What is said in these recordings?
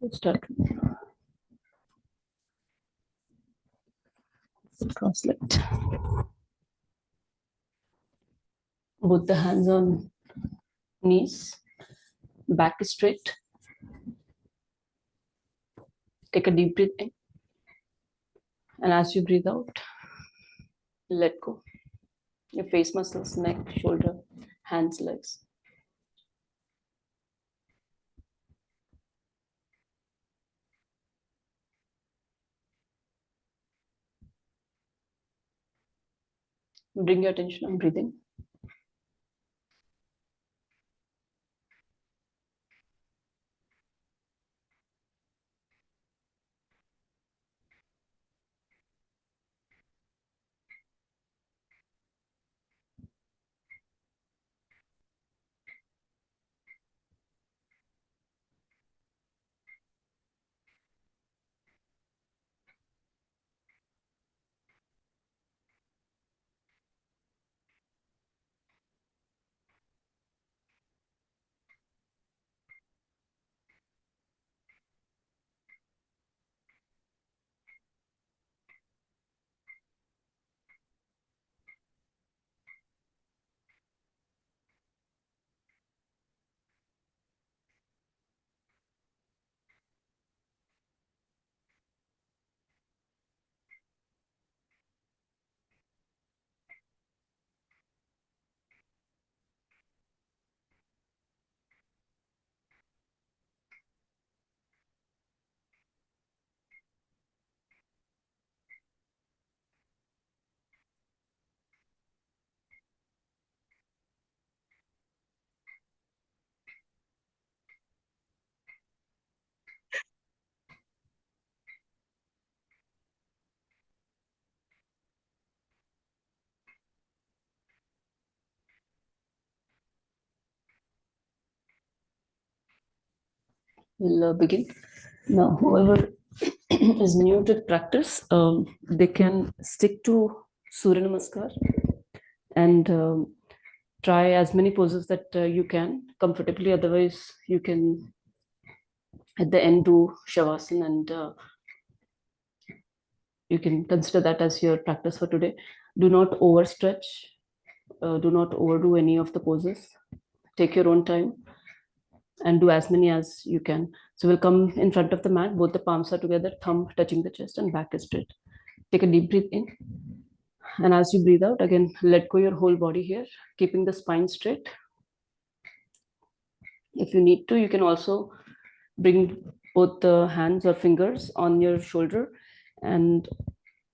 Let's start. Cross-legged. Both the hands on knees, back is straight. Take a deep breath in. And as you breathe out, let go. Your face muscles, neck, shoulder, hands, legs. Bring your attention on breathing. We'll begin. Now, whoever is new to the practice, they can stick to surya namaskar and try as many poses that you can comfortably. Otherwise, you can at the end do shavasana, and you can consider that as your practice for today. Do not overstretch. Do not overdo any of the poses. Take your own time and do as many as you can. So we'll come in front of the mat. Both the palms are together, thumb touching the chest, and back is straight. Take a deep breath in. And as you breathe out, again, let go your whole body here, keeping the spine straight. If you need to, you can also bring both the hands or fingers on your shoulder and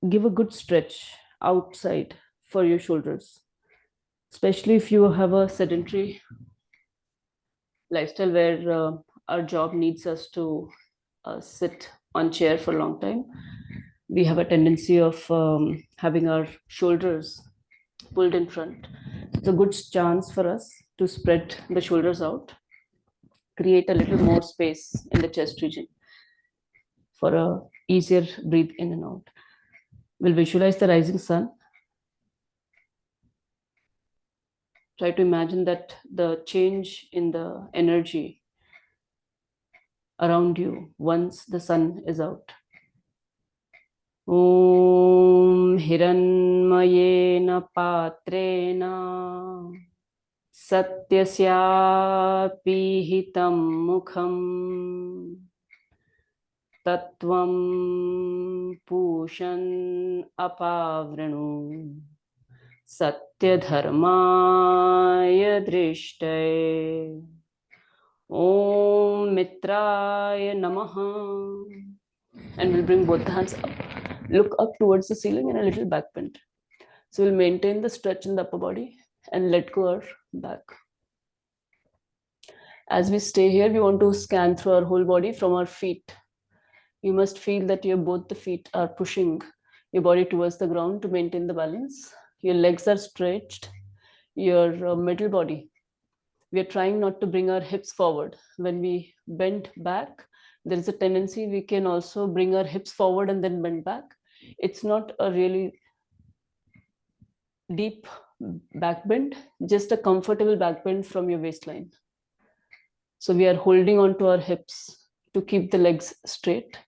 give a good stretch outside for your shoulders, especially if you have a sedentary lifestyle where our job needs us to sit on chair for a long time. We have a tendency of having our shoulders pulled in front. It's a good chance for us to spread the shoulders out, create a little more space in the chest region for a easier breathe in and out. We'll visualize the rising sun. Try to imagine that the change in the energy around you once the sun is out. Om Hiranmayena Patrena Satyasyapi Hitam Mukham Tattvam Pushan Apavranu Satyadharmaya Drishtaye Om Mitraya Namaha. And we'll bring both the hands up. Look up towards the ceiling and a little back bend. So we'll maintain the stretch in the upper body and let go our back. As we stay here, we want to scan through our whole body from our feet. You must feel that both the feet are pushing your body towards the ground to maintain the balance. Your legs are stretched. Your middle body. We are trying not to bring our hips forward. When we bend back, there is a tendency we can also bring our hips forward and then bend back. It's not a really deep back bend, just a comfortable back bend from your waistline. So we are holding on to our hips to keep the legs straight.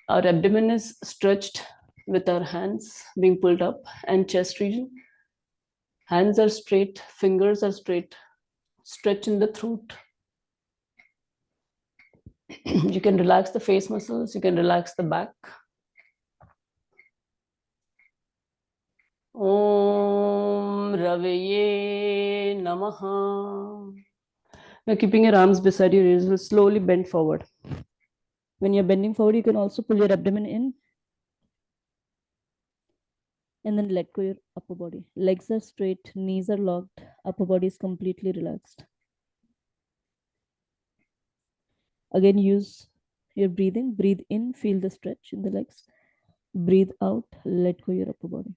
Our abdomen is stretched with our hands being pulled up, and chest region. Hands are straight, fingers are straight, stretch in the throat. You can relax the face muscles, you can relax the back. Om Raveye Namaha. Now, keeping your arms beside your ears, will slowly bend forward. When you're bending forward, you can also pull your abdomen in and then let go your upper body. Legs are straight, knees are locked, upper body is completely relaxed. Again, use your breathing. Breathe in, feel the stretch in the legs. Breathe out, let go your upper body.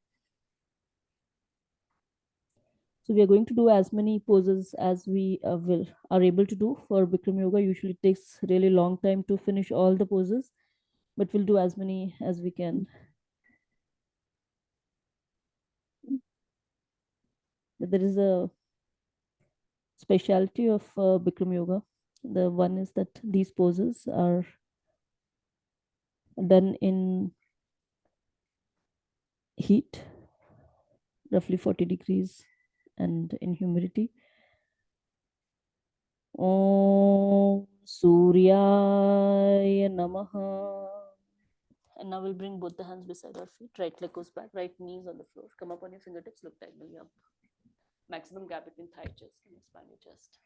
So we are going to do as many poses as we are able to do. For Bikram Yoga, usually it takes really long time to finish all the poses, but we'll do as many as we can. There is a specialty of Bikram Yoga. The one is that these poses are done in heat, roughly 40 degrees, and in humidity. Om Surya Namaha. And now we'll bring both the hands beside our feet. Right leg goes back, right knees on the floor. Come up on your fingertips, look diagonally up. Maximum gap between thigh chest and expand your chest.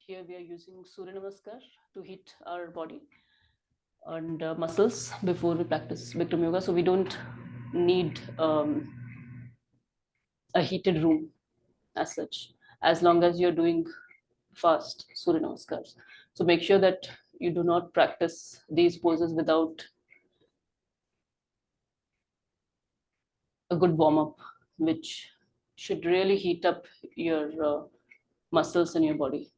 Here we are using surya namaskar to heat our body and muscles before we practice Bikram Yoga. So we don't need a heated room as such, as long as you're doing fast surya namaskars. So make sure that you do not practice these poses without a good warm up, which should really heat up your muscles in your body.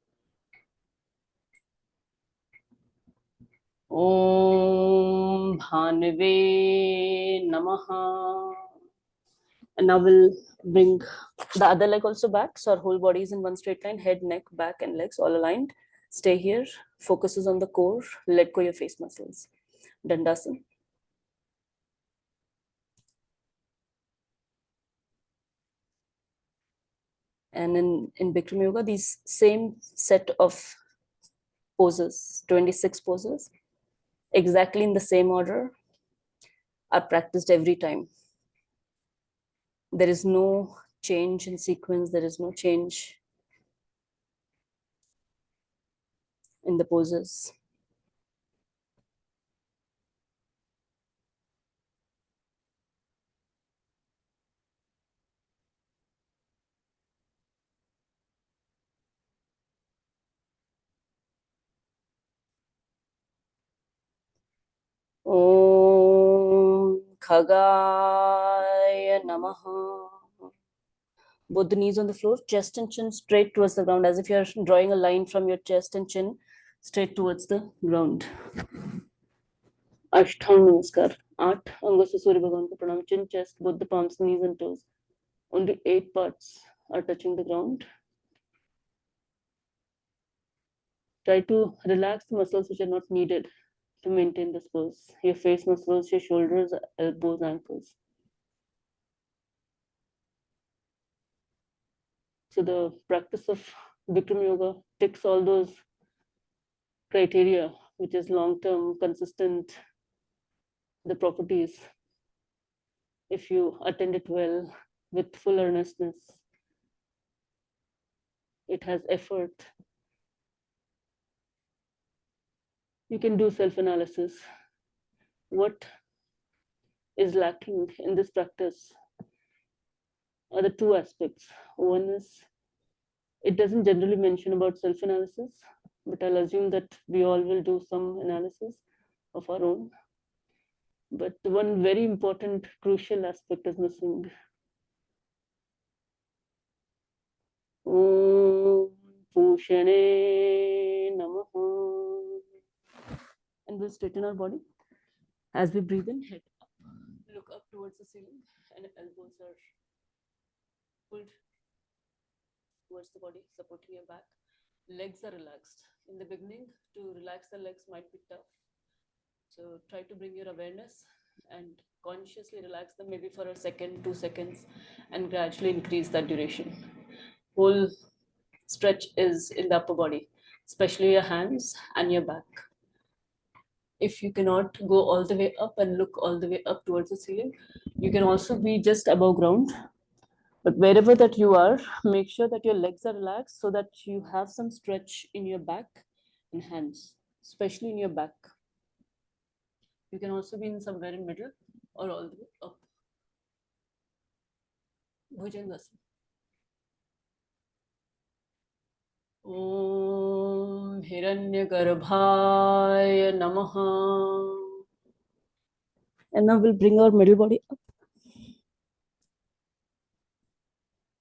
Om Bhanave Namaha. And now we'll bring the other leg also back. So our whole body is in one straight line, head, neck, back, and legs all aligned. Stay here. Focuses on the core. Let go your face muscles. Dandasana. And in Bikram Yoga, these same set of poses, 26 poses, exactly in the same order, are practiced every time. There is no change in sequence, there is no change in the poses. Om Khagaya Namaha. Both the knees on the floor, chest and chin straight towards the ground, as if you're drawing a line from your chest and chin straight towards the ground. Ashtang Namaskar. 8 अंगों से सूर्य भगवान को प्रणाम. Chin, chest, both the palms, knees and toes. Only 8 parts are touching the ground. Try to relax the muscles which are not needed to maintain this pose. Your face muscles, your shoulders, elbows, ankles. So the practice of Bikram Yoga ticks all those criteria, which is long-term, consistent, the properties. If you attend it well, with full earnestness, it has effort. You can do self-analysis. What is lacking in this practice are the two aspects. One is, it doesn't generally mention about self-analysis, but I'll assume that we all will do some analysis of our own. But one very important, crucial aspect is missing. Om Pushane Namaha. And we'll straighten our body. As we breathe in, head up, look up towards the ceiling, and elbows are pulled towards the body, supporting your back. Legs are relaxed. In the beginning, to relax the legs might be tough. So try to bring your awareness and consciously relax them maybe for a second, 2 seconds, and gradually increase that duration. Whole stretch is in the upper body, especially your hands and your back. If you cannot go all the way up and look all the way up towards the ceiling, you can also be just above ground. But wherever that you are, make sure that your legs are relaxed so that you have some stretch in your back and hands, especially in your back. You can also be in somewhere in middle or all the way up. Bhujangasana. Om Hiranyagarbhaya Namaha. And now we'll bring our middle body up.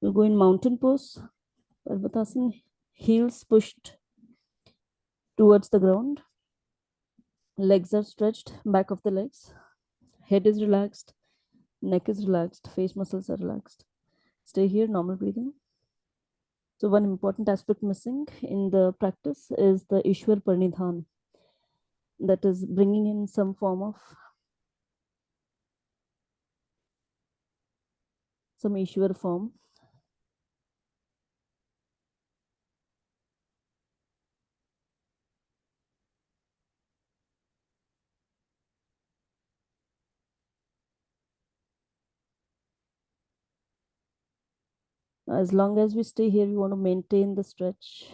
We'll go in mountain pose. Parvatasana. Heels pushed towards the ground. Legs are stretched, back of the legs. Head is relaxed. Neck is relaxed. Face muscles are relaxed. Stay here, normal breathing. So one important aspect missing in the practice is the Ishwar Pranidhan. That is bringing in some form of some Ishwar form. As long as we stay here, we want to maintain the stretch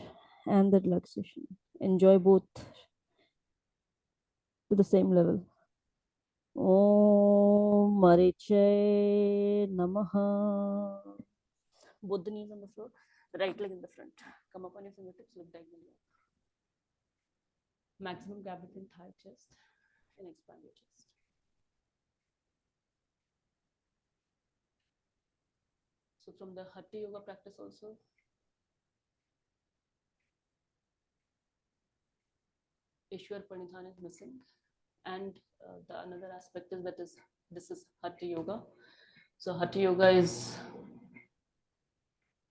and the relaxation. Enjoy both to the same level. Om Mariche Namaha. Both the knees on the floor, the right leg in the front. Come up on your fingertips, look diagonally. Maximum gap between thigh, chest, and expand your chest. So from the Hatha Yoga practice also, Ishwar Pranidhan is missing. And the another aspect is that is this is Hatha Yoga. So Hatha Yoga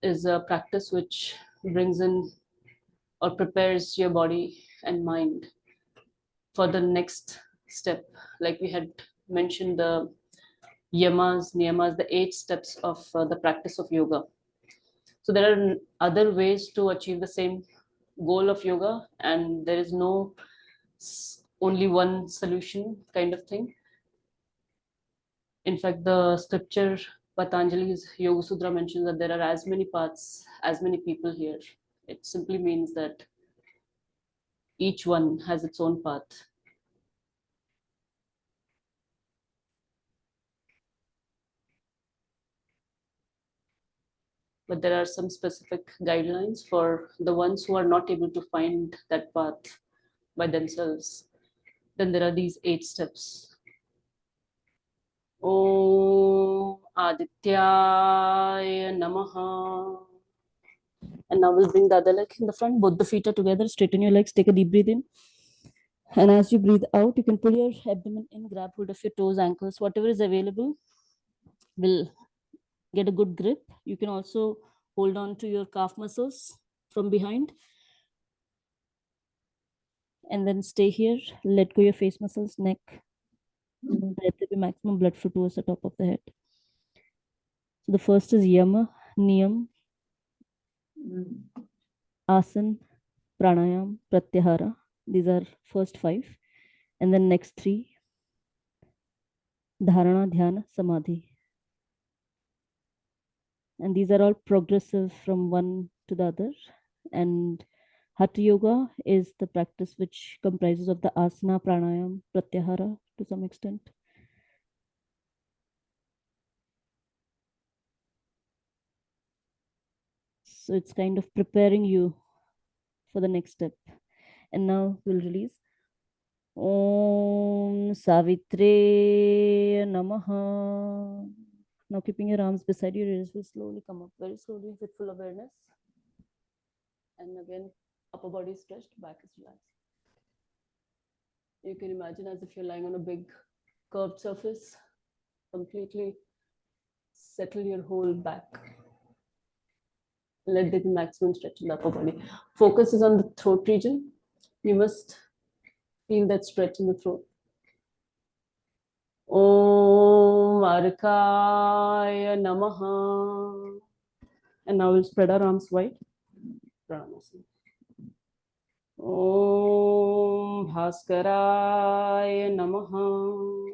is a practice which brings in or prepares your body and mind for the next step. Like we had mentioned, the yamas, niyamas, the 8 steps of the practice of yoga. So there are other ways to achieve the same goal of yoga, and there is no only one solution kind of thing. In fact, the scripture Patanjali's Yoga Sutra mentions that there are as many paths, as many people here. It simply means that each one has its own path. But there are some specific guidelines for the ones who are not able to find that path by themselves. Then there are these 8 steps. Om Adityaya Namaha. And now we'll bring the other leg in the front. Both the feet are together. Straighten your legs. Take a deep breath in. And as you breathe out, you can pull your abdomen in, grab hold of your toes, ankles, whatever is available will get a good grip. You can also hold on to your calf muscles from behind. And then stay here. Let go your face muscles, neck. Let there be maximum blood flow towards the top of the head. So the first is Yama, Niyam, Asan, Pranayam, Pratyahara. These are first 5. And then next 3, Dharana, Dhyana, Samadhi. And these are all progressive from one to the other. And Hatha Yoga is the practice which comprises of the asana, pranayam, pratyahara to some extent. So it's kind of preparing you for the next step. And now we'll release. Om Savitre Namaha. Now keeping your arms beside your ears, will slowly come up very slowly with full awareness. And again, upper body is stretched, back is relaxed. You can imagine as if you're lying on a big curved surface. Completely settle your whole back. Let there be maximum stretch in the upper body. Focus is on the throat region. You must feel that stretch in the throat. Om Arkaya Namaha. And now we'll spread our arms wide. Pranasana. Om Bhaskaraya Namaha.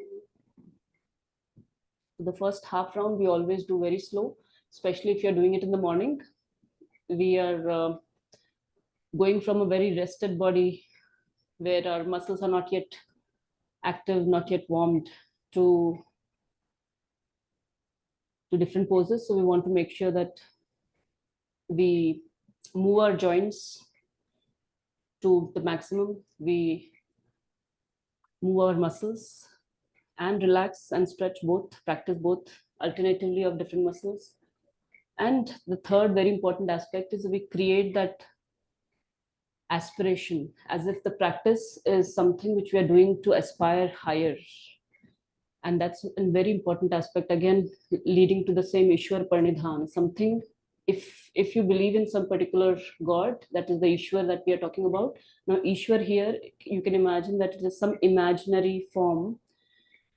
The first half round we always do very slow, especially if you're doing it in the morning. We are going from a very rested body where our muscles are not yet active, not yet warmed, to different poses. So we want to make sure that we move our joints to the maximum. We move our muscles and relax and stretch both, practice both alternatively of different muscles. And the third very important aspect is we create that aspiration, as if the practice is something which we are doing to aspire higher. And that's a very important aspect, again leading to the same Ishwar Pranidhan, something. If you believe in some particular god, that is the Ishwar that we are talking about. Now Ishwar here, you can imagine that it is some imaginary form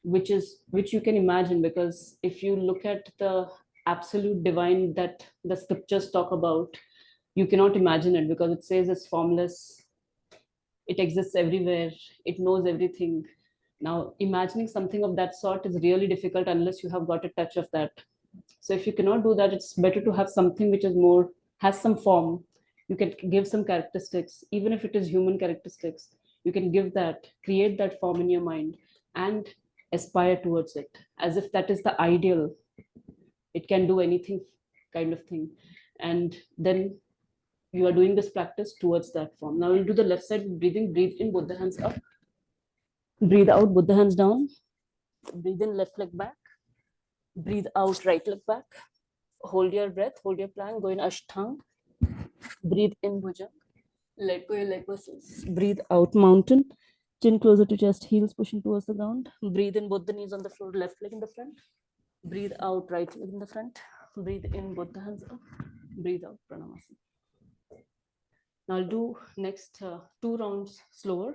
which you can imagine, because if you look at the absolute divine that the scriptures talk about, you cannot imagine it, because it says it's formless, it exists everywhere, it knows everything. Now imagining something of that sort is really difficult unless you have got a touch of that. So if you cannot do that, it's better to have something which is more, has some form. You can give some characteristics, even if it is human characteristics. You can give that, create that form in your mind, and aspire towards it, as if that is the ideal. It can do anything, kind of thing. And then you are doing this practice towards that form. Now we'll do the left side breathing. Breathe in, both the hands up. Breathe out, both the hands down. Breathe in, left leg back. Breathe out, right leg back. Hold your breath, hold your plank, go in Ashtang. Breathe in, Bhujang. Let go your leg muscles. Breathe out, mountain. Chin closer to chest, heels pushing towards the ground. Breathe in, both the knees on the floor, left leg in the front. Breathe out, right leg in the front. Breathe in, both the hands up. Breathe out, Pranamasi. Now I'll do next 2 rounds slower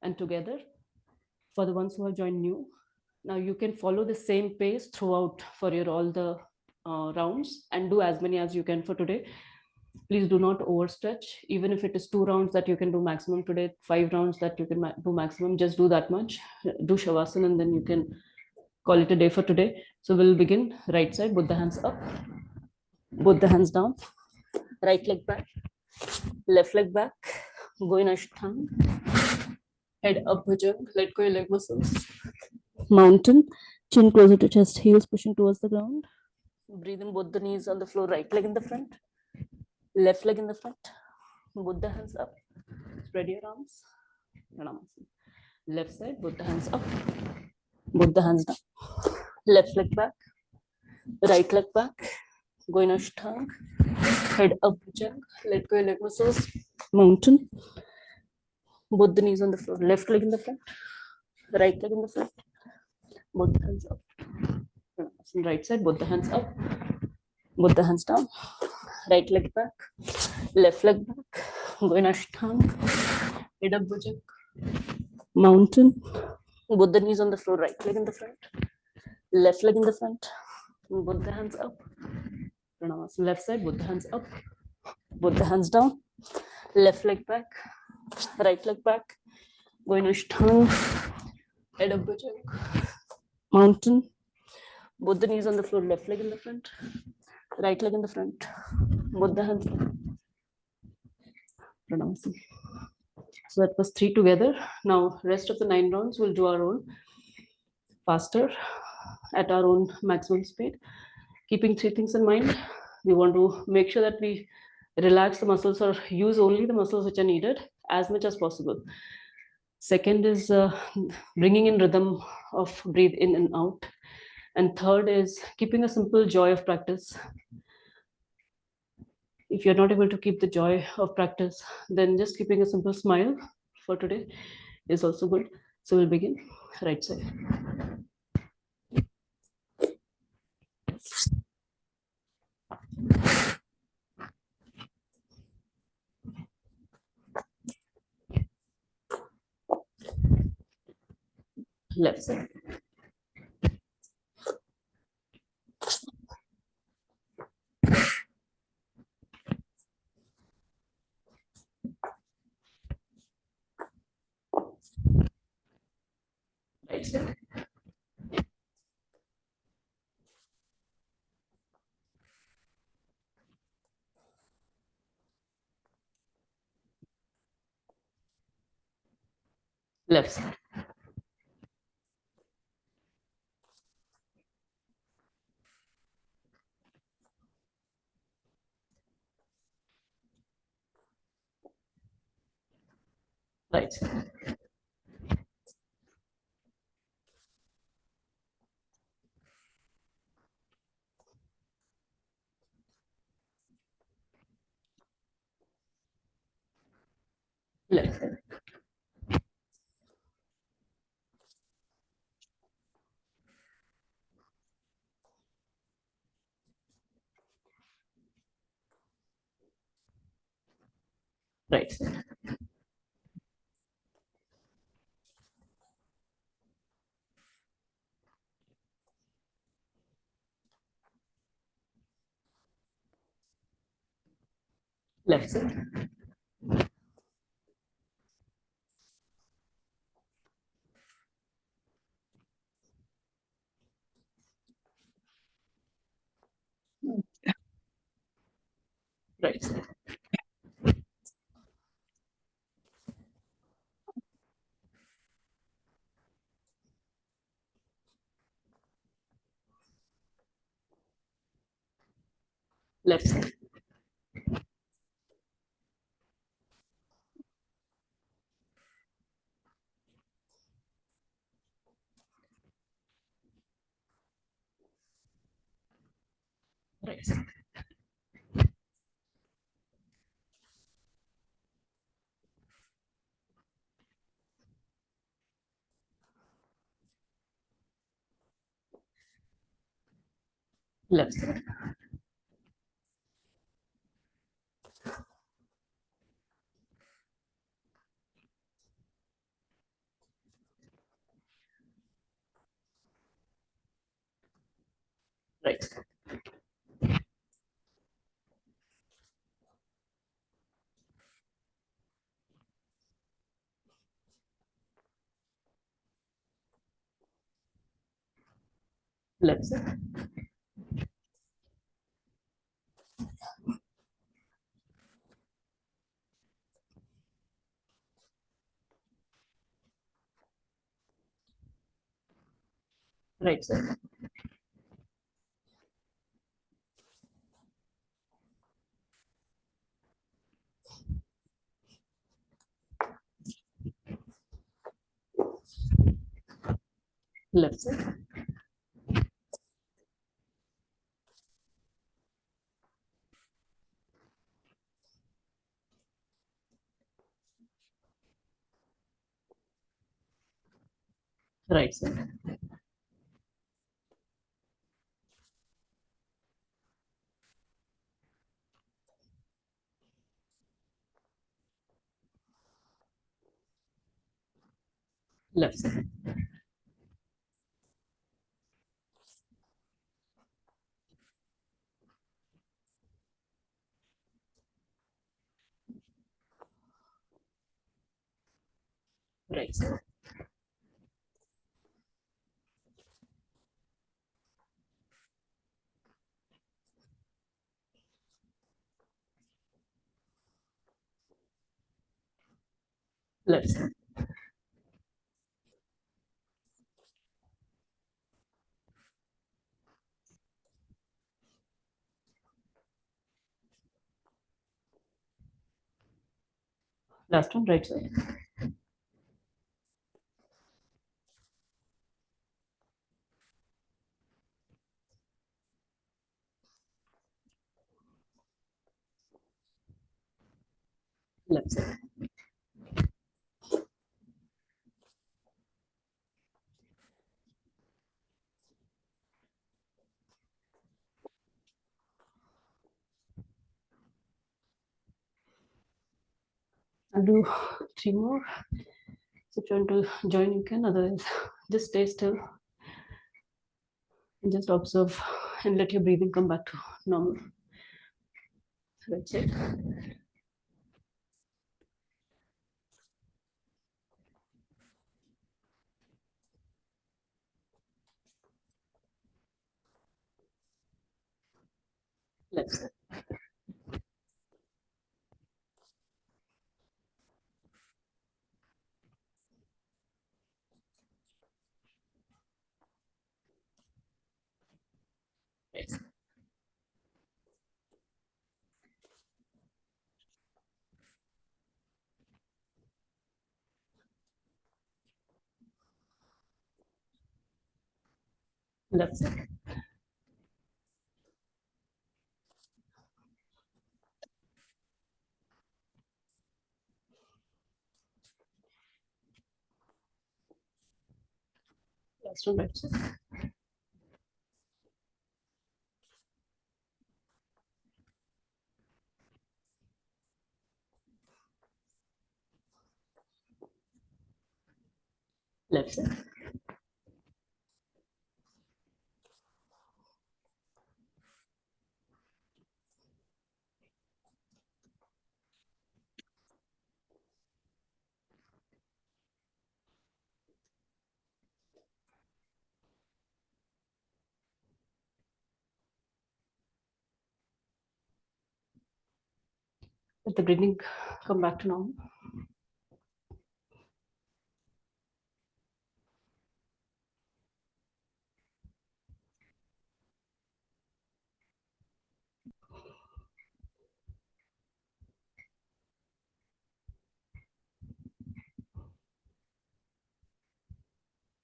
and together for the ones who have joined new. Now you can follow the same pace throughout for your all the rounds, and do as many as you can for today. Please do not overstretch. Even if it is 2 rounds that you can do maximum today, 5 rounds that you can do maximum, just do that much. Do Shavasana and then you can call it a day for today. So we'll begin right side, both the hands up, both the hands down, right leg back, left leg back, go in Ashtang, head up, Bhujang, let go your leg muscles. Mountain, chin closer to chest, heels pushing towards the ground. Breathe in, both the knees on the floor, right leg in the front, left leg in the front, both the hands up, spread your arms, Pranamasi. Left side, both the hands up, both the hands down, left leg back, right leg back, go in Ashtang, head up, Bhujang, let go your leg muscles, mountain, both the knees on the floor, left leg in the front, right leg in the front, both the hands up, Pranamasi. Right side, both the hands up, both the hands down, right leg back, left leg back, go in Ashtang, head up, Bhujang, mountain, both the knees on the floor, right leg in the front, left leg in the front, both the hands up, Pranamasi. Left side, both the hands up, both the hands down, left leg back, right leg back, go in Ashtang, head up, Bhujang, mountain, both the knees on the floor, left leg in the front, right leg in the front, both the hands up, Pranamasi. So that was 3 together. Now rest of the 9 rounds we'll do our own, faster, at our own maximum speed. Keeping 3 things in mind. We want to make sure that we relax the muscles or use only the muscles which are needed as much as possible. Second is bringing in rhythm of breathe in and out. And third is keeping a simple joy of practice. If you're not able to keep the joy of practice, then just keeping a simple smile for today is also good. So we'll begin right side. Left side. Right side. Left side. Right side. Left side. Right side. Left side. Right side. Left side. Right side. Left side. Right side. Left side. Right side. Left side. Right side. Left side. Right side. Left side. Last one. Right side. Left side. I'll do three more. So if you want to join, you can. Otherwise, Just stay still and just observe and let your breathing come back to normal. That's it. That's it. Yes. That's it. Last one. That's it. Left side. Let the breathing come back to normal.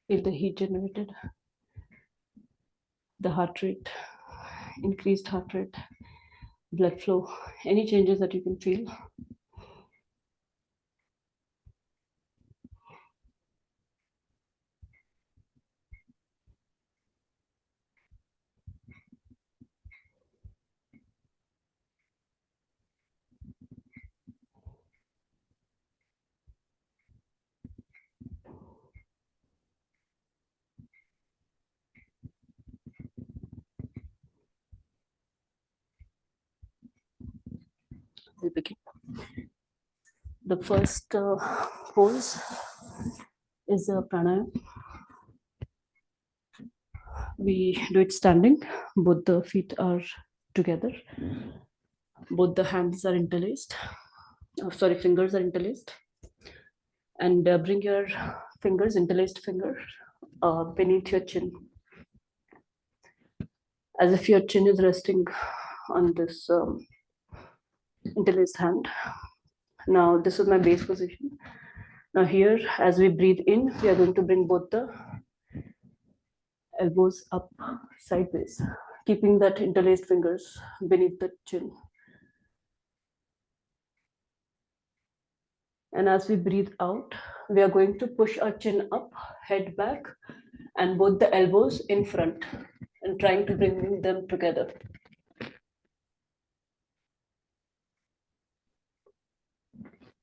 Feel the heat generated, the heart rate, increased heart rate, blood flow, any changes that you can feel. We'll begin. The first pose is a pranayama. We do it standing. Both the feet are together. Both the hands are interlaced. Oh, sorry, fingers are interlaced. And bring your fingers, interlaced finger, beneath your chin, as if your chin is resting on this interlaced hand. Now, this is my base position. Now, here, as we breathe in, we are going to bring both the elbows up sideways, keeping that interlaced fingers beneath the chin. And as we breathe out, we are going to push our chin up, head back, and both the elbows in front, and trying to bring them together.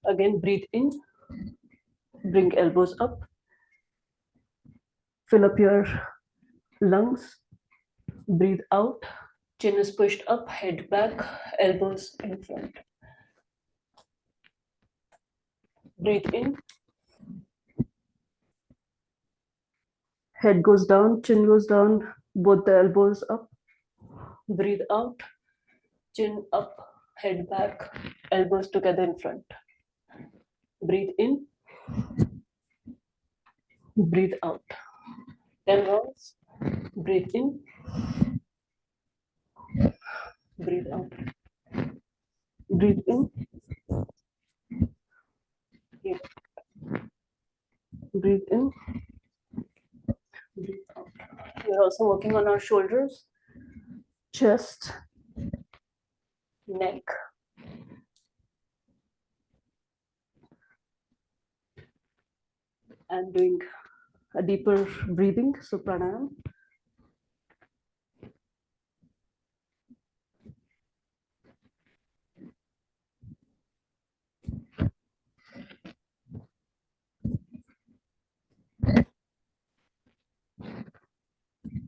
Again, breathe in, bring elbows up, fill up your lungs, breathe out, chin is pushed up, head back, elbows in front. Breathe in, head goes down, chin goes down, both the elbows up. Breathe out, chin up, head back, elbows together in front. Breathe in, breathe out. 10 rounds. Breathe in, breathe out. Breathe in, yeah. Breathe in, breathe out. We're also working on our shoulders, chest, neck, and doing a deeper breathing, so pranayama.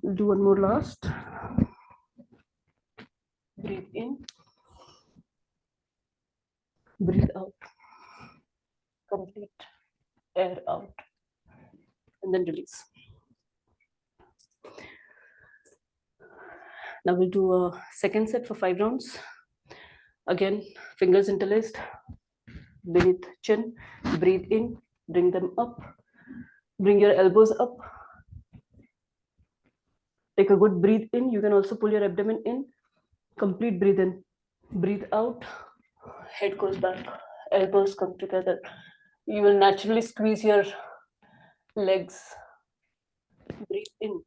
We'll do one more last. Breathe in, breathe out, complete air out, and then release. Now we'll do a second set for 5 rounds. Again, fingers interlaced beneath chin. Breathe in, bring them up. Bring your elbows up. Take a good breathe in. You can also pull your abdomen in. Complete breathe in. Breathe out. Head goes back. Elbows come together. You will naturally squeeze your legs. Breathe in.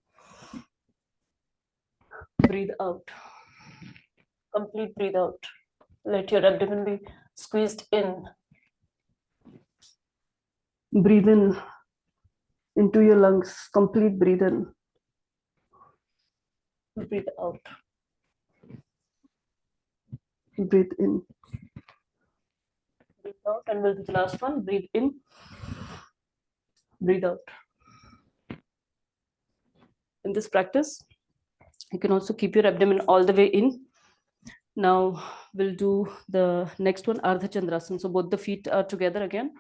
Breathe out. Complete breathe out. Let your abdomen be squeezed in. Breathe in into your lungs. Complete breathe in. Breathe out. Breathe in. Breathe out. And we'll do the last one. Breathe in. Breathe out. In this practice, you can also keep your abdomen all the way in. Now we'll do the next one, Ardha Chandrasana. So both the feet are together again.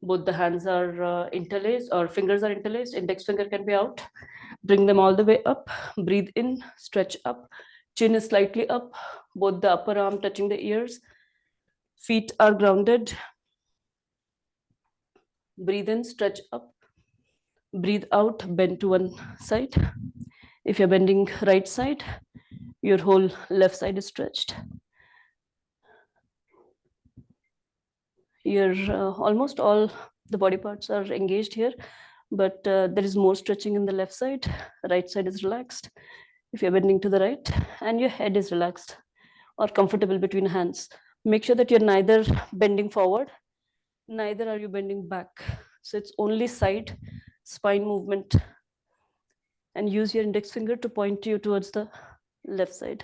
Both the hands are interlaced, or fingers are interlaced. Index finger can be out. Bring them all the way up. Breathe in, stretch up. Chin is slightly up. Both the upper arm touching the ears. Feet are grounded. Breathe in, stretch up. Breathe out, bend to one side. If you're bending right side, your whole left side is stretched. Almost all the body parts are engaged here, but there is more stretching in the left side. Right side is relaxed. If you're bending to the right, and your head is relaxed or comfortable between hands, make sure that you're neither bending forward, neither are you bending back. So it's only side spine movement, and use your index finger to point you towards the left side.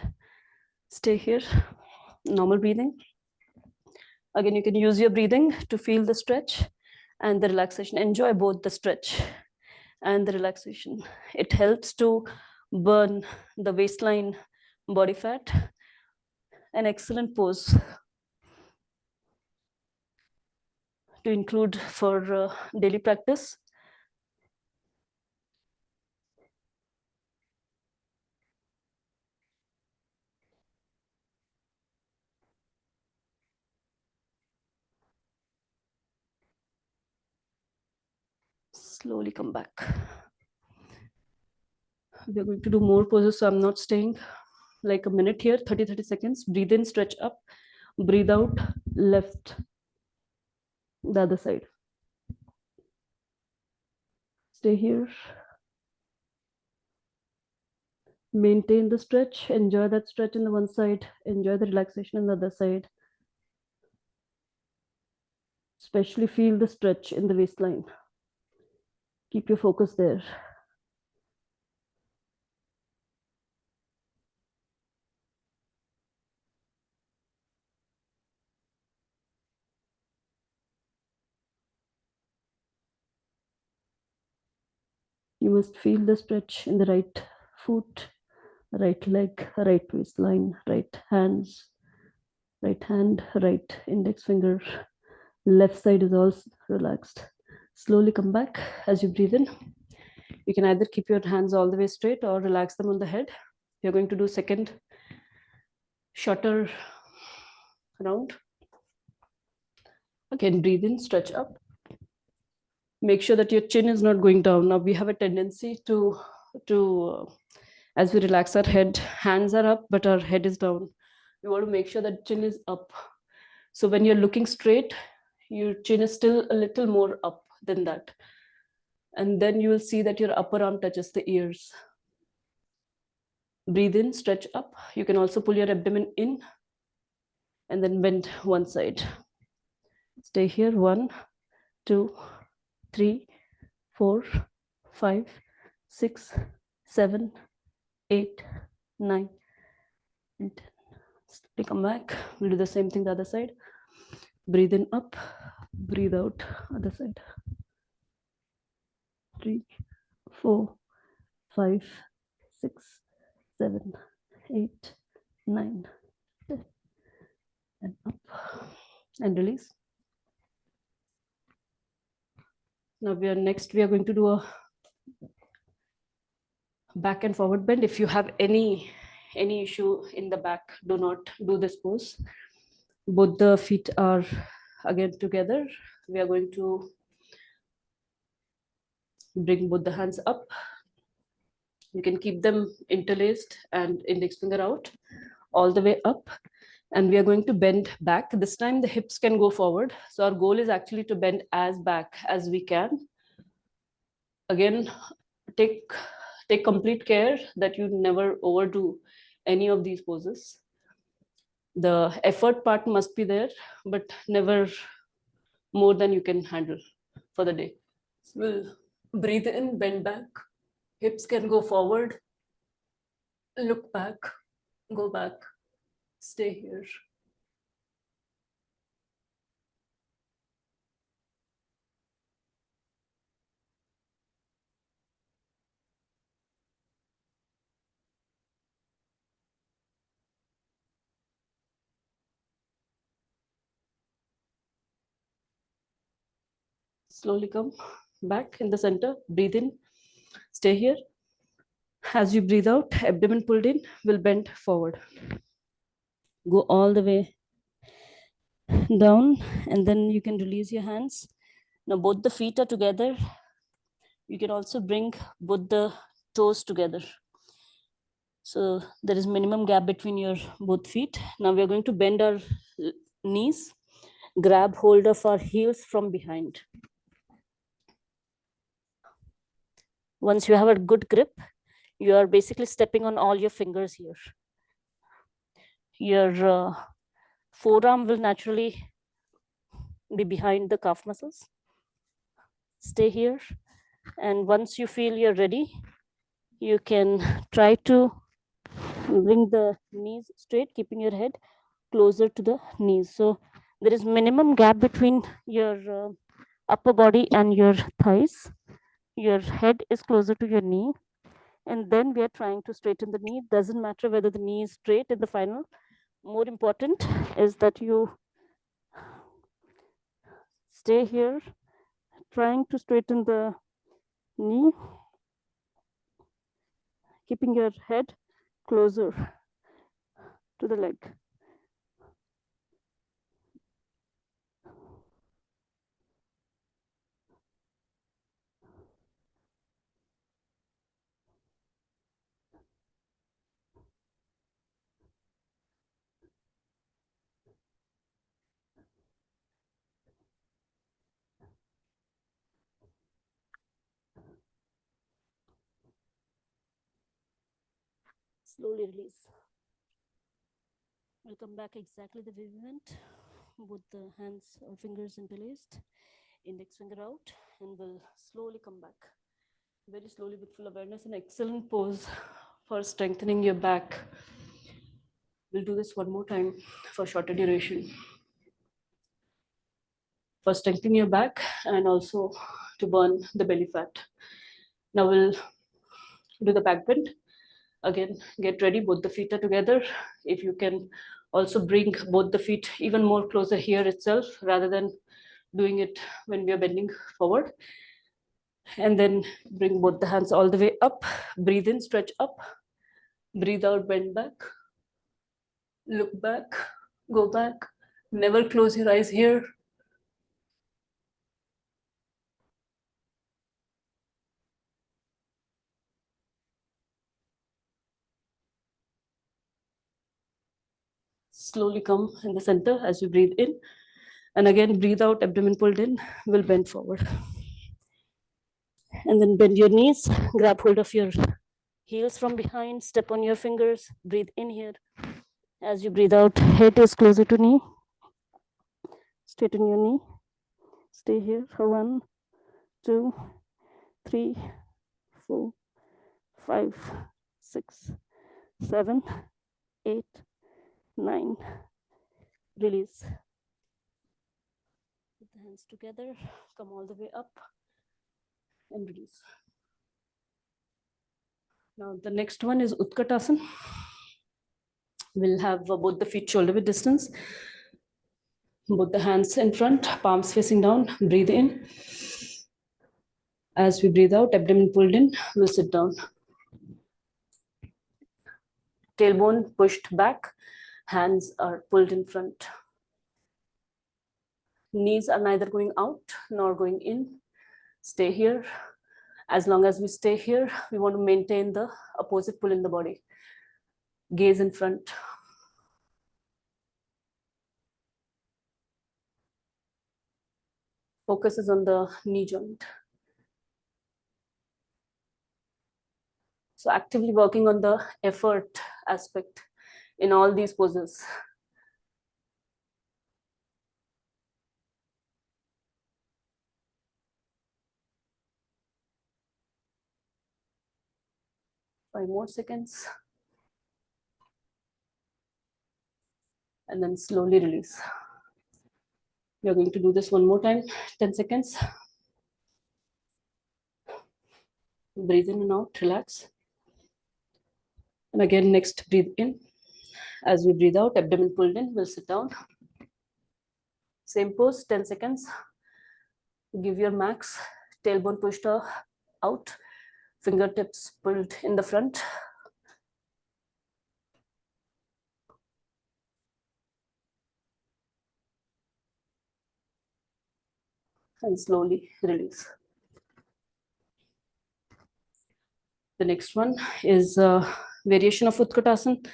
Stay here, normal breathing. Again, you can use your breathing to feel the stretch and the relaxation. Enjoy both the stretch and the relaxation. It helps to burn the waistline body fat. An excellent pose to include for daily practice. Slowly come back. We're going to do more poses, so I'm not staying like a minute here. 30 seconds. Breathe in, stretch up. Breathe out, left, the other side. Stay here. Maintain the stretch. Enjoy that stretch in the one side. Enjoy the relaxation in the other side. Especially feel the stretch in the waistline. Keep your focus there. You must feel the stretch in the right foot, right leg, right waistline, right hands, right hand, right index finger. Left side is also relaxed. Slowly come back as you breathe in. You can either keep your hands all the way straight or relax them on the head. You're going to do second shorter round. Again, breathe in, stretch up. Make sure that your chin is not going down. Now we have a tendency to as we relax our head, hands are up, but our head is down. We want to make sure that chin is up. So when you're looking straight, your chin is still a little more up than that. And then you will see that your upper arm touches the ears. Breathe in, stretch up. You can also pull your abdomen in and then bend one side. Stay here. 1, 2, 3, 4, 5, 6, 7, 8, 9, and 10. Slowly come back. We'll do the same thing the other side. Breathe in up, breathe out, other side. 3, 4, 5, 6, 7, 8, 9, 10, and up, and release. Now we are going to do a back and forward bend. If you have any issue in the back, do not do this pose. Both the feet are again together. We are going to bring both the hands up. You can keep them interlaced and index finger out all the way up. And we are going to bend back. This time the hips can go forward. So our goal is actually to bend as back as we can. Again, take complete care that you never overdo any of these poses. The effort part must be there, but never more than you can handle for the day. So we'll breathe in, bend back, hips can go forward, look back, go back, stay here. Slowly come back in the center, breathe in, stay here. As you breathe out, abdomen pulled in, will bend forward. Go all the way down, and then you can release your hands. Now both the feet are together. You can also bring both the toes together. So there is minimum gap between your both feet. Now we are going to bend our knees, grab hold of our heels from behind. Once you have a good grip, you are basically stepping on all your fingers here. Your forearm will naturally be behind the calf muscles. Stay here. And once you feel you're ready, you can try to bring the knees straight, keeping your head closer to the knees. So there is minimum gap between your upper body and your thighs. Your head is closer to your knee. And then we are trying to straighten the knee. Doesn't matter whether the knee is straight in the final. More important is that you stay here, trying to straighten the knee, keeping your head closer to the leg. Slowly release. We'll come back exactly the way we went, with the hands or fingers interlaced, index finger out, and we'll slowly come back. Very slowly with full awareness. An excellent pose for strengthening your back. We'll do this one more time for shorter duration. For strengthening your back and also to burn the belly fat. Now we'll do the back bend. Again, get ready, both the feet are together. If you can also bring both the feet even more closer here itself, rather than doing it when we are bending forward. And then bring both the hands all the way up. Breathe in, stretch up. Breathe out, bend back. Look back, go back. Never close your eyes here. Slowly come in the center as you breathe in. And again, breathe out, abdomen pulled in, will bend forward. And then bend your knees, grab hold of your heels from behind, step on your fingers, breathe in here. As you breathe out, head is closer to knee. Straighten your knee. Stay here for 1, 2, 3, 4, 5, 6, 7, 8, 9. Release. Put the hands together, come all the way up and release. Now the next one is Utkatasana. We'll have both the feet shoulder width distance, both the hands in front, palms facing down. Breathe in. As we breathe out, abdomen pulled in, we'll sit down. Tailbone pushed back, hands are pulled in front. Knees are neither going out nor going in. Stay here. As long as we stay here, we want to maintain the opposite pull in the body. Gaze in front. Focus is on the knee joint. So actively working on the effort aspect in all these poses. Five more seconds. And then slowly release. We are going to do this one more time, 10 seconds. Breathe in and out, relax. And again, next, breathe in. As we breathe out, abdomen pulled in, we'll sit down. Same pose, 10 seconds. Give your max. Tailbone pushed out, fingertips pulled in the front. And slowly release. The next one is a variation of Utkatasana.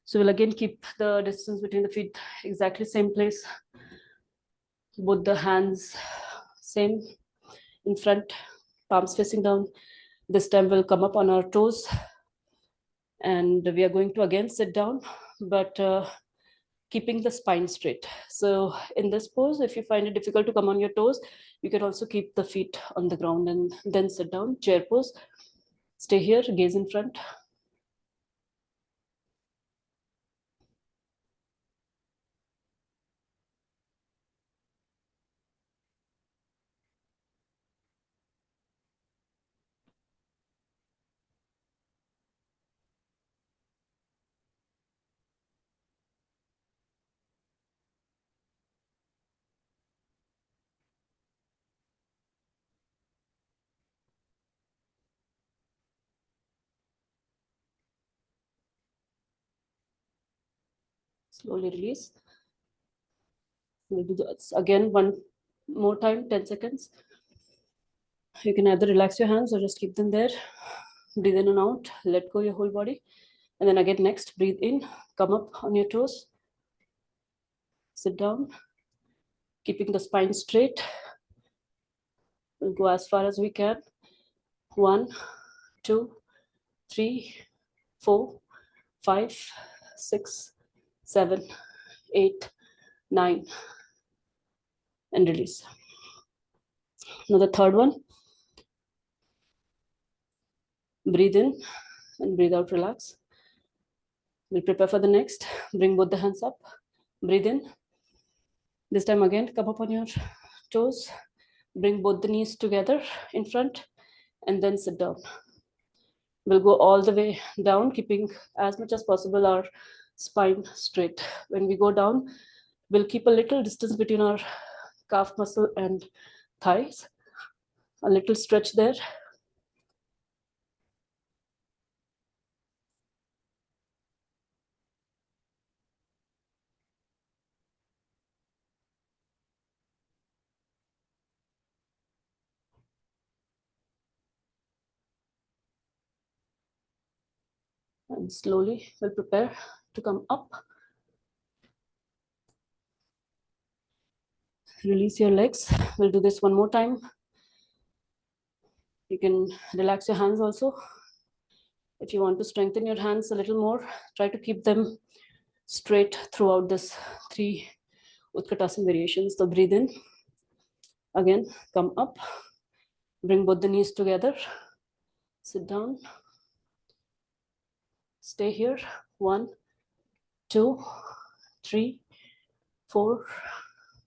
So we'll again keep the distance between the feet exactly same place. Both the hands same in front, palms facing down. This time we'll come up on our toes. And we are going to again sit down, but keeping the spine straight. So in this pose, if you find it difficult to come on your toes, you can also keep the feet on the ground and then sit down, chair pose. Stay here, gaze in front. Slowly release. We'll do this again one more time, 10 seconds. You can either relax your hands or just keep them there. Breathe in and out, let go your whole body. And then again, next, breathe in, come up on your toes. Sit down, keeping the spine straight. We'll go as far as we can. 1, 2, 3, 4, 5, 6, 7, 8, 9, and release. Now the third one. Breathe in and breathe out, relax. We'll prepare for the next. Bring both the hands up. Breathe in. This time again, come up on your toes. Bring both the knees together in front and then sit down. We'll go all the way down, keeping as much as possible our spine straight. When we go down, we'll keep a little distance between our calf muscle and thighs. A little stretch there. And slowly we'll prepare to come up. Release your legs. We'll do this one more time. You can relax your hands also. If you want to strengthen your hands a little more, try to keep them straight throughout this 3 Utkatasana variations. So breathe in. Again, come up. Bring both the knees together. Sit down. Stay here. 1, 2, 3, 4,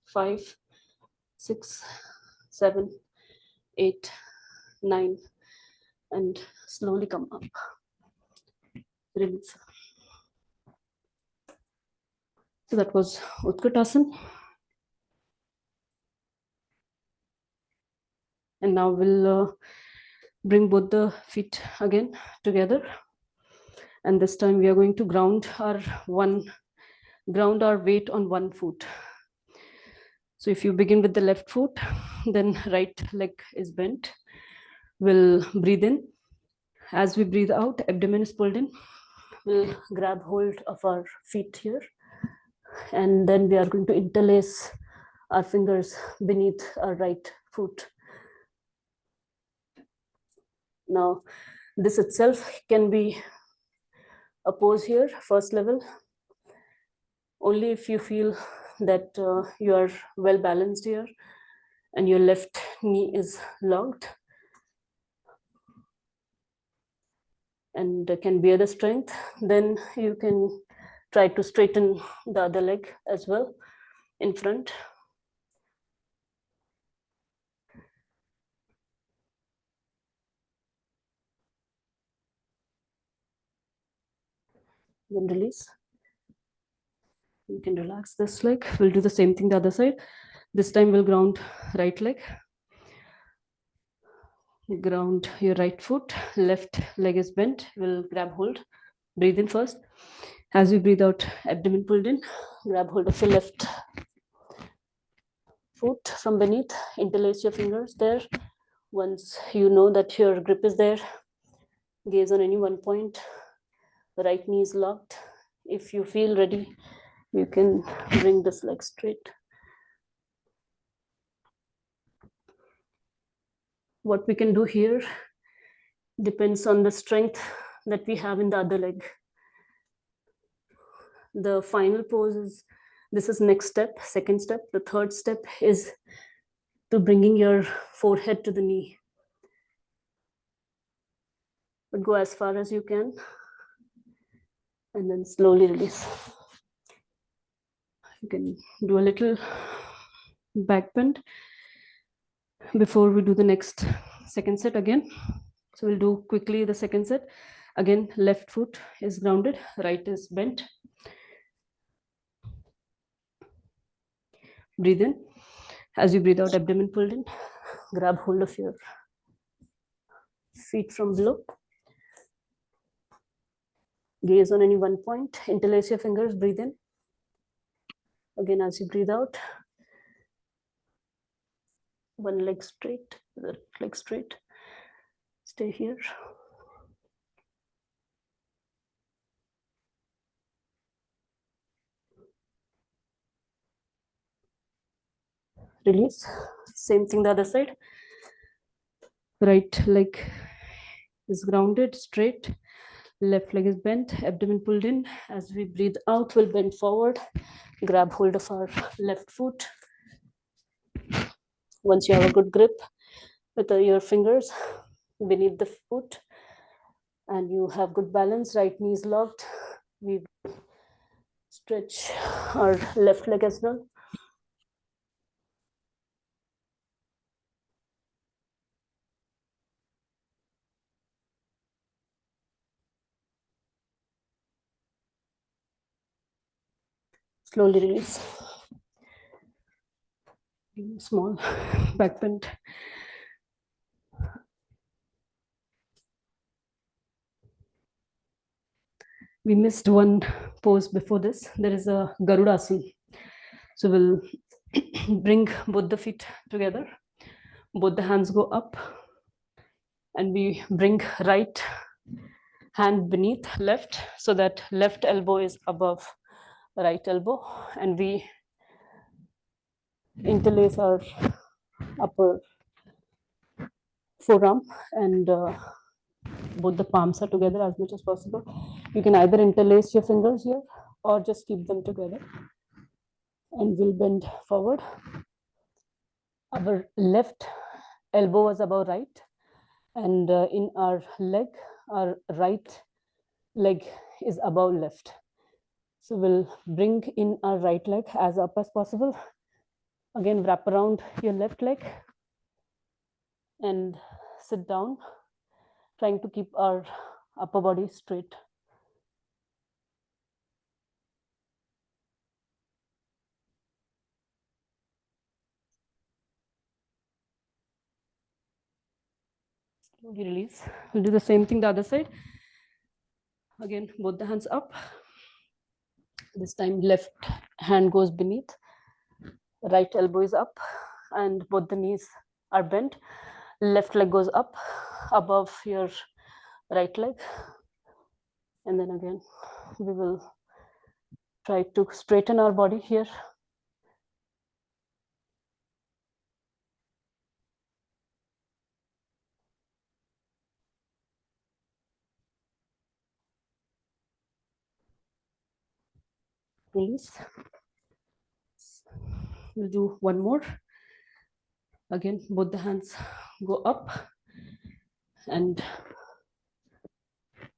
5, 6, 7, 8, 9, and slowly come up. Release. So that was Utkatasana. And now we'll bring both the feet again together. And this time we are going to ground our weight on one foot. So if you begin with the left foot, then right leg is bent. We'll breathe in. As we breathe out, abdomen is pulled in. We'll grab hold of our feet here. And then we are going to interlace our fingers beneath our right foot. Now, this itself can be a pose here, first level, only if you feel that you are well balanced here and your left knee is locked and can bear the strength, then you can try to straighten the other leg as well in front. Then release. You can relax this leg. We'll do the same thing the other side. This time we'll ground right leg. Ground your right foot. Left leg is bent. We'll grab hold. Breathe in first. As you breathe out, abdomen pulled in. Grab hold of your left foot from beneath. Interlace your fingers there. Once you know that your grip is there, gaze on any one point. The right knee is locked. If you feel ready, you can bring this leg straight. What we can do here depends on the strength that we have in the other leg. The final pose is, this is next step, second step. The third step is to bringing your forehead to the knee. But go as far as you can and then slowly release. You can do a little back bend before we do the next second set again. So we'll do quickly the second set. Again, left foot is grounded, right is bent. Breathe in. As you breathe out, abdomen pulled in. Grab hold of your feet from below. Gaze on any one point. Interlace your fingers. Breathe in. Again, as you breathe out, one leg straight, the leg straight. Stay here. Release. Same thing the other side. Right leg is grounded, straight. Left leg is bent, abdomen pulled in. As we breathe out, we'll bend forward. Grab hold of our left foot. Once you have a good grip with your fingers beneath the foot and you have good balance, right knee is locked, we stretch our left leg as well. Slowly release. Small back bend. We missed one pose before this. There is a Garudasana. So we'll bring both the feet together. Both the hands go up. And we bring right hand beneath left so that left elbow is above right elbow. And we interlace our upper forearm and both the palms are together as much as possible. You can either interlace your fingers here or just keep them together. And we'll bend forward. Our left elbow was above right. And in our leg, our right leg is above left. So we'll bring in our right leg as up as possible. Again, wrap around your left leg and sit down, trying to keep our upper body straight. Slowly release. We'll do the same thing the other side. Again, both the hands up. This time, left hand goes beneath, right elbow is up, and both the knees are bent. Left leg goes up above your right leg. And then again, we will try to straighten our body here. Release. We'll do one more. Again, both the hands go up and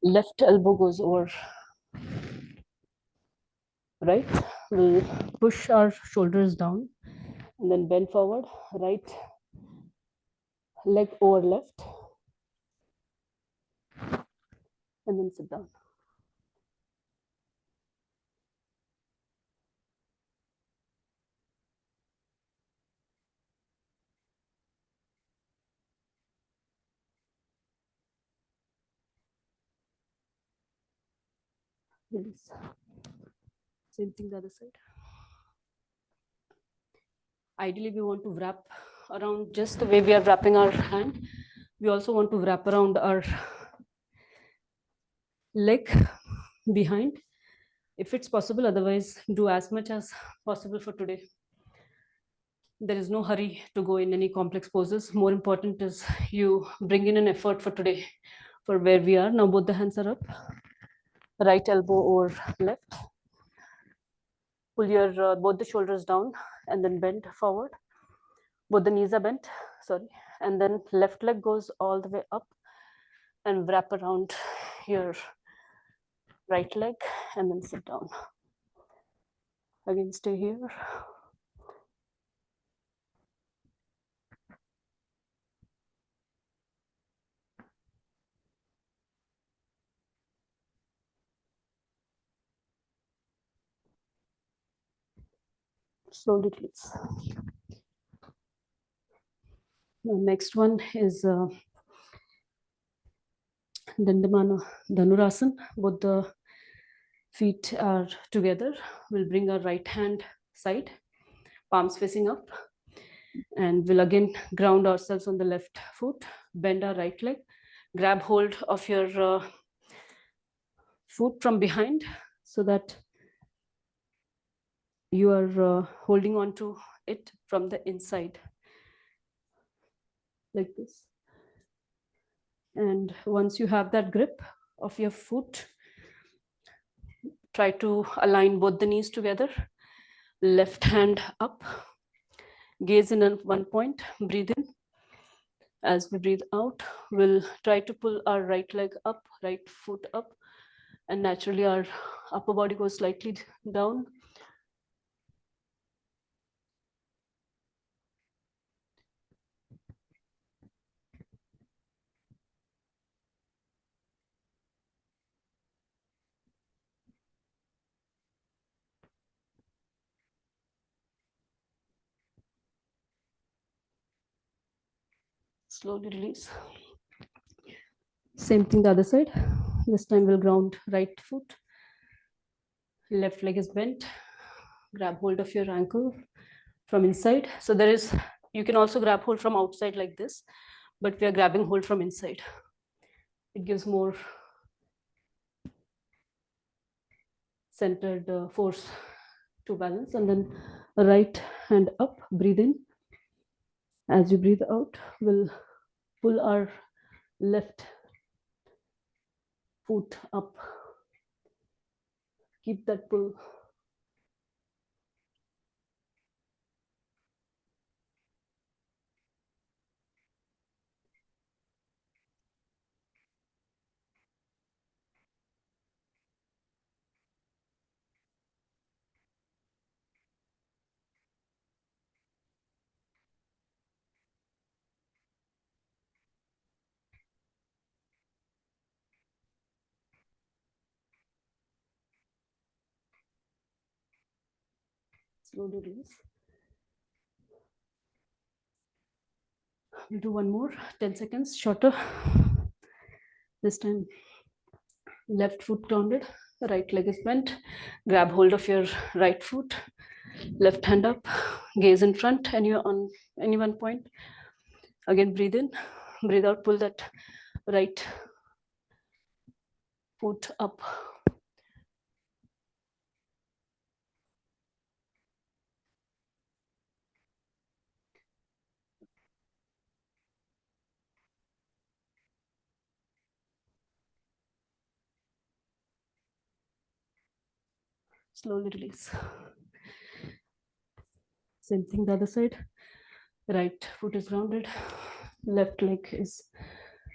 left elbow goes over right. We'll push our shoulders down and then bend forward, right leg over left, and then sit down. Release. Same thing the other side. Ideally, we want to wrap around just the way we are wrapping our hand. We also want to wrap around our leg behind if it's possible. Otherwise, do as much as possible for today. There is no hurry to go in any complex poses. More important is you bring in an effort for today, for where we are. Now both the hands are up, right elbow over left. Pull your both the shoulders down and then bend forward. Both the knees are bent, sorry. And then left leg goes all the way up and wrap around your right leg and then sit down. Again, stay here. Slowly release. The next one is Dandamana Dhanurasana. Both the feet are together. We'll bring our right hand side, palms facing up, and we'll again ground ourselves on the left foot, bend our right leg, grab hold of your foot from behind so that you are holding on to it from the inside, like this. And once you have that grip of your foot, try to align both the knees together, left hand up, gaze in at one point, breathe in. As we breathe out, we'll try to pull our right leg up, right foot up, and naturally our upper body goes slightly down. Slowly release. Same thing the other side. This time we'll ground right foot. Left leg is bent. Grab hold of your ankle from inside. So there is, you can also grab hold from outside like this, but we are grabbing hold from inside. It gives more centered force to balance. And then right hand up, breathe in. As you breathe out, we'll pull our left foot up. Keep that pull. Slowly release. We'll do one more, 10 seconds, shorter. This time, left foot grounded, right leg is bent. Grab hold of your right foot, left hand up, gaze in front, and you're on any one point. Again, breathe in, breathe out, pull that right foot up. Slowly release. Same thing the other side. Right foot is grounded, left leg is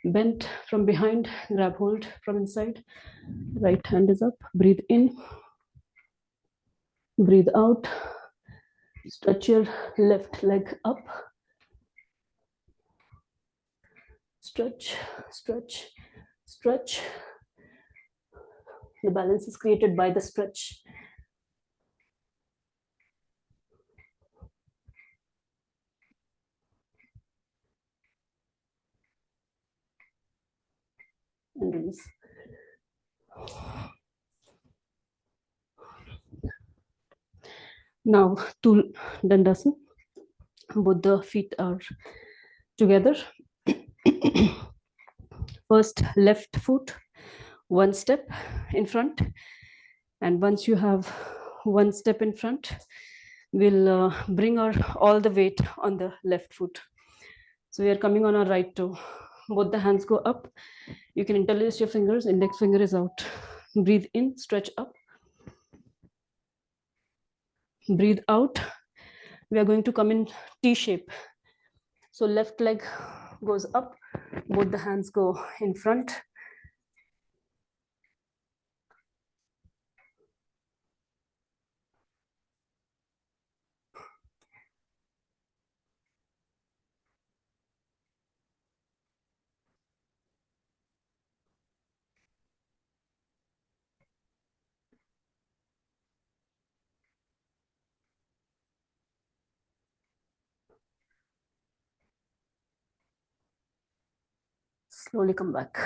bent from behind, grab hold from inside, right hand is up, breathe in, breathe out, stretch your left leg up, stretch, stretch, stretch. The balance is created by the stretch. And release. Now, to Dandasana. Both the feet are together. First, left foot, one step in front. And once you have one step in front, we'll bring all the weight on the left foot. So we are coming on our right toe. Both the hands go up. You can interlace your fingers. Index finger is out. Breathe in, stretch up. Breathe out. We are going to come in T shape. So left leg goes up. Both the hands go in front. Slowly come back.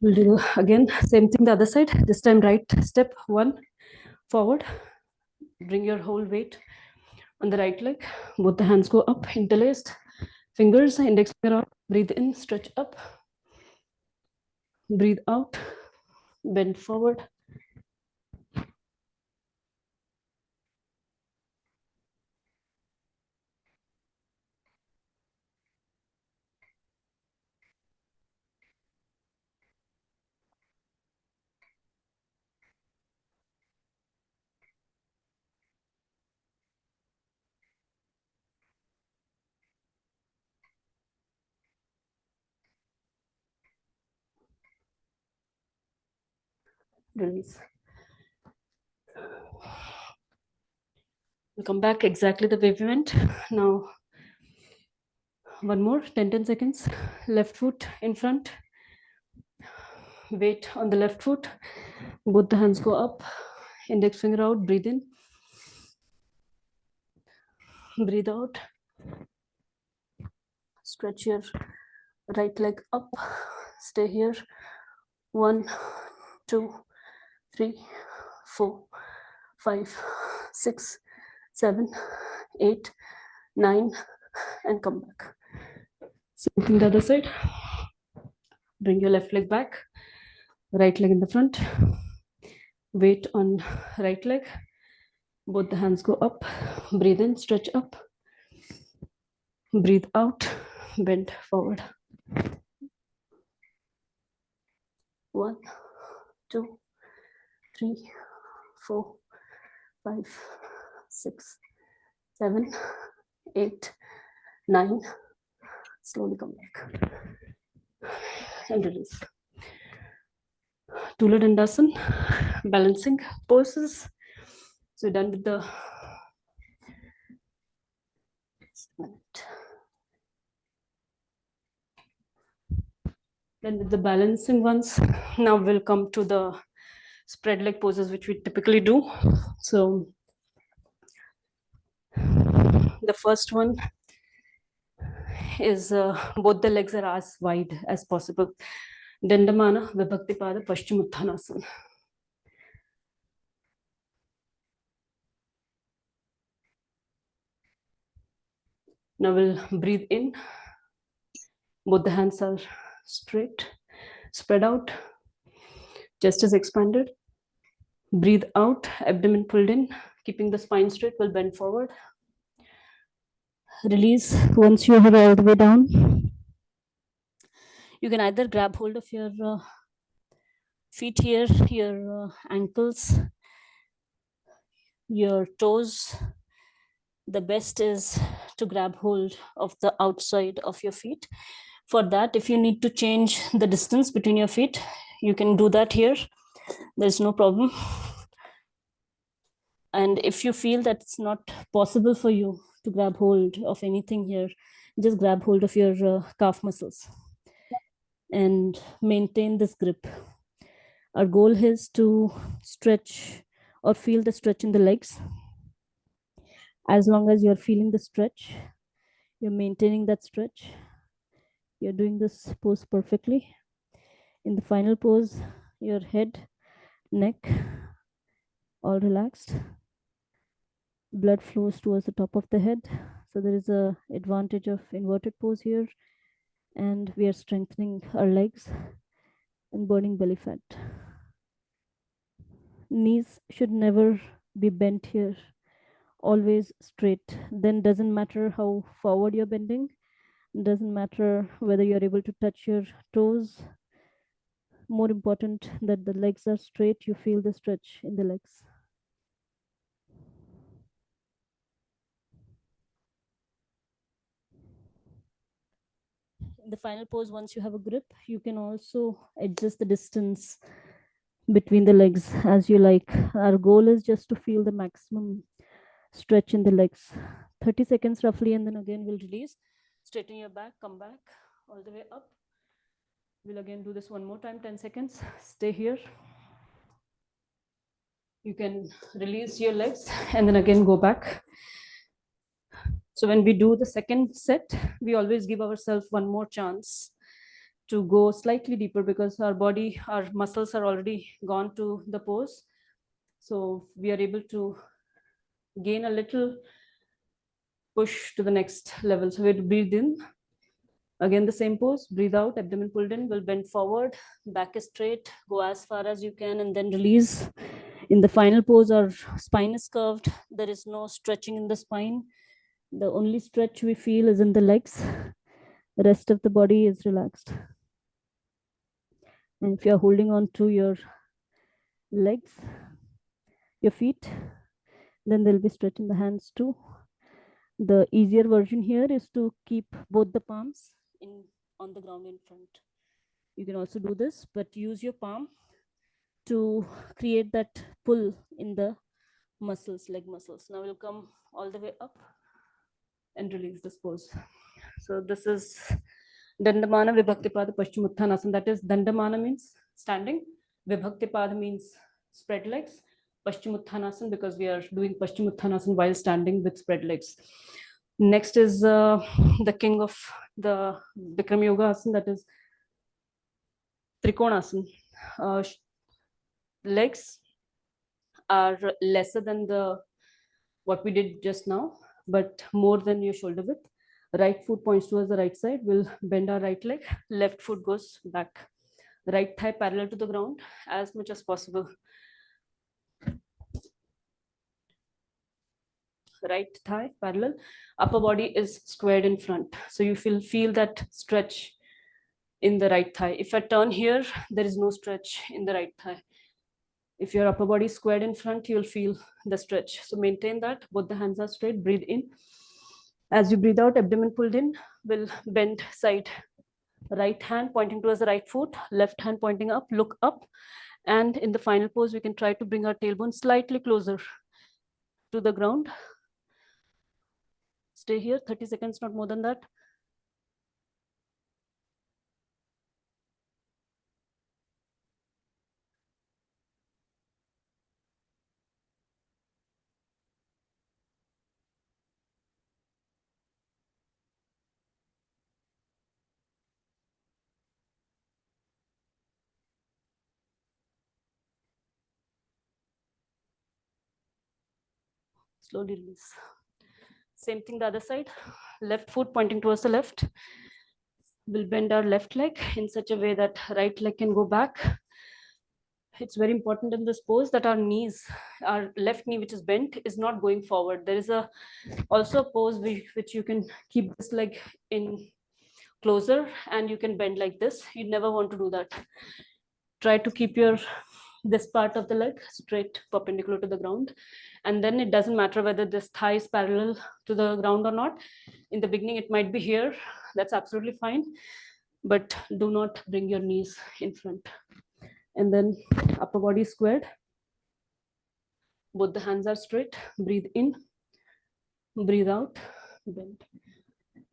We'll do again, same thing the other side. This time right step, one, forward. Bring your whole weight on the right leg. Both the hands go up, interlaced. Fingers, index finger out. Breathe in, stretch up. Breathe out, bend forward. Release. We'll come back exactly the way we went. Now, one more, 10 seconds. Left foot in front. Weight on the left foot. Both the hands go up. Index finger out. Breathe in. Breathe out. Stretch your right leg up. Stay here. 1, 2, 3, 4, 5, 6, 7, 8, 9, and come back. Same thing the other side. Bring your left leg back, right leg in the front. Weight on right leg. Both the hands go up. Breathe in, stretch up. Breathe out, bend forward. 1, 2, 3, 4, 5, 6, 7, 8, 9. Slowly come back. And release. Tula Dandasana, balancing poses. So done with the then with the balancing ones. Now we'll come to the spread leg poses, which we typically do. So the first one is both the legs are as wide as possible. Dandamana Vibhaktipada Paschimuttanasana. Now we'll breathe in. Both the hands are straight, spread out, chest is expanded. Breathe out, abdomen pulled in, keeping the spine straight, will bend forward. Release once you are all the way down. You can either grab hold of your feet here, your ankles, your toes. The best is to grab hold of the outside of your feet. For that, if you need to change the distance between your feet, you can do that here. There's no problem. And if you feel that it's not possible for you to grab hold of anything here, just grab hold of your calf muscles and maintain this grip. Our goal is to stretch or feel the stretch in the legs. As long as you're feeling the stretch, you're maintaining that stretch, you're doing this pose perfectly. In the final pose, your head, neck, all relaxed. Blood flows towards the top of the head. So there is a advantage of inverted pose here. And we are strengthening our legs and burning belly fat. Knees should never be bent here, always straight. Then doesn't matter how forward you're bending, doesn't matter whether you're able to touch your toes. More important that the legs are straight, you feel the stretch in the legs. In the final pose, once you have a grip, you can also adjust the distance between the legs as you like. Our goal is just to feel the maximum stretch in the legs. 30 seconds roughly, and then again we'll release. Straighten your back, come back all the way up. We'll again do this one more time, 10 seconds. Stay here. You can release your legs and then again go back. So when we do the second set, we always give ourselves one more chance to go slightly deeper because our body, our muscles are already gone to the pose. So we are able to gain a little push to the next level. So we breathe in. Again, the same pose, breathe out, abdomen pulled in, will bend forward, back is straight, go as far as you can, and then release. In the final pose, our spine is curved. There is no stretching in the spine. The only stretch we feel is in the legs. The rest of the body is relaxed. And if you're holding on to your legs, your feet, then there'll be stretch in the hands too. The easier version here is to keep both the palms on the ground in front. You can also do this, but use your palm to create that pull in the muscles, leg muscles. Now we'll come all the way up and release this pose. So this is Dandamana Vibhaktipada Paschimuttanasana. That is, Dandamana means standing, Vibhaktipada means spread legs, Paschimuttanasana because we are doing Paschimuttanasana while standing with spread legs. Next is the king of the Bikram Yoga asana, that is Trikonasana. Legs are lesser than the what we did just now, but more than your shoulder width. Right foot points towards the right side. We'll bend our right leg. Left foot goes back. Right thigh parallel to the ground as much as possible. Right thigh parallel. Upper body is squared in front. So you feel that stretch in the right thigh. If I turn here, there is no stretch in the right thigh. If your upper body is squared in front, you'll feel the stretch. So maintain that. Both the hands are straight. Breathe in. As you breathe out, abdomen pulled in, will bend side. Right hand pointing towards the right foot, left hand pointing up, look up. And in the final pose, we can try to bring our tailbone slightly closer to the ground. Stay here, 30 seconds, not more than that. Slowly release. Same thing the other side. Left foot pointing towards the left. We'll bend our left leg in such a way that right leg can go back. It's very important in this pose that our knees, our left knee which is bent, is not going forward. There is a also a pose which you can keep this leg in closer and you can bend like this. You never want to do that. Try to keep your this part of the leg straight perpendicular to the ground, and then it doesn't matter whether this thigh is parallel to the ground or not. In the beginning it might be here, that's absolutely fine, but do not bring your knees in front. And then upper body squared, both the hands are straight. Breathe in, breathe out, bend.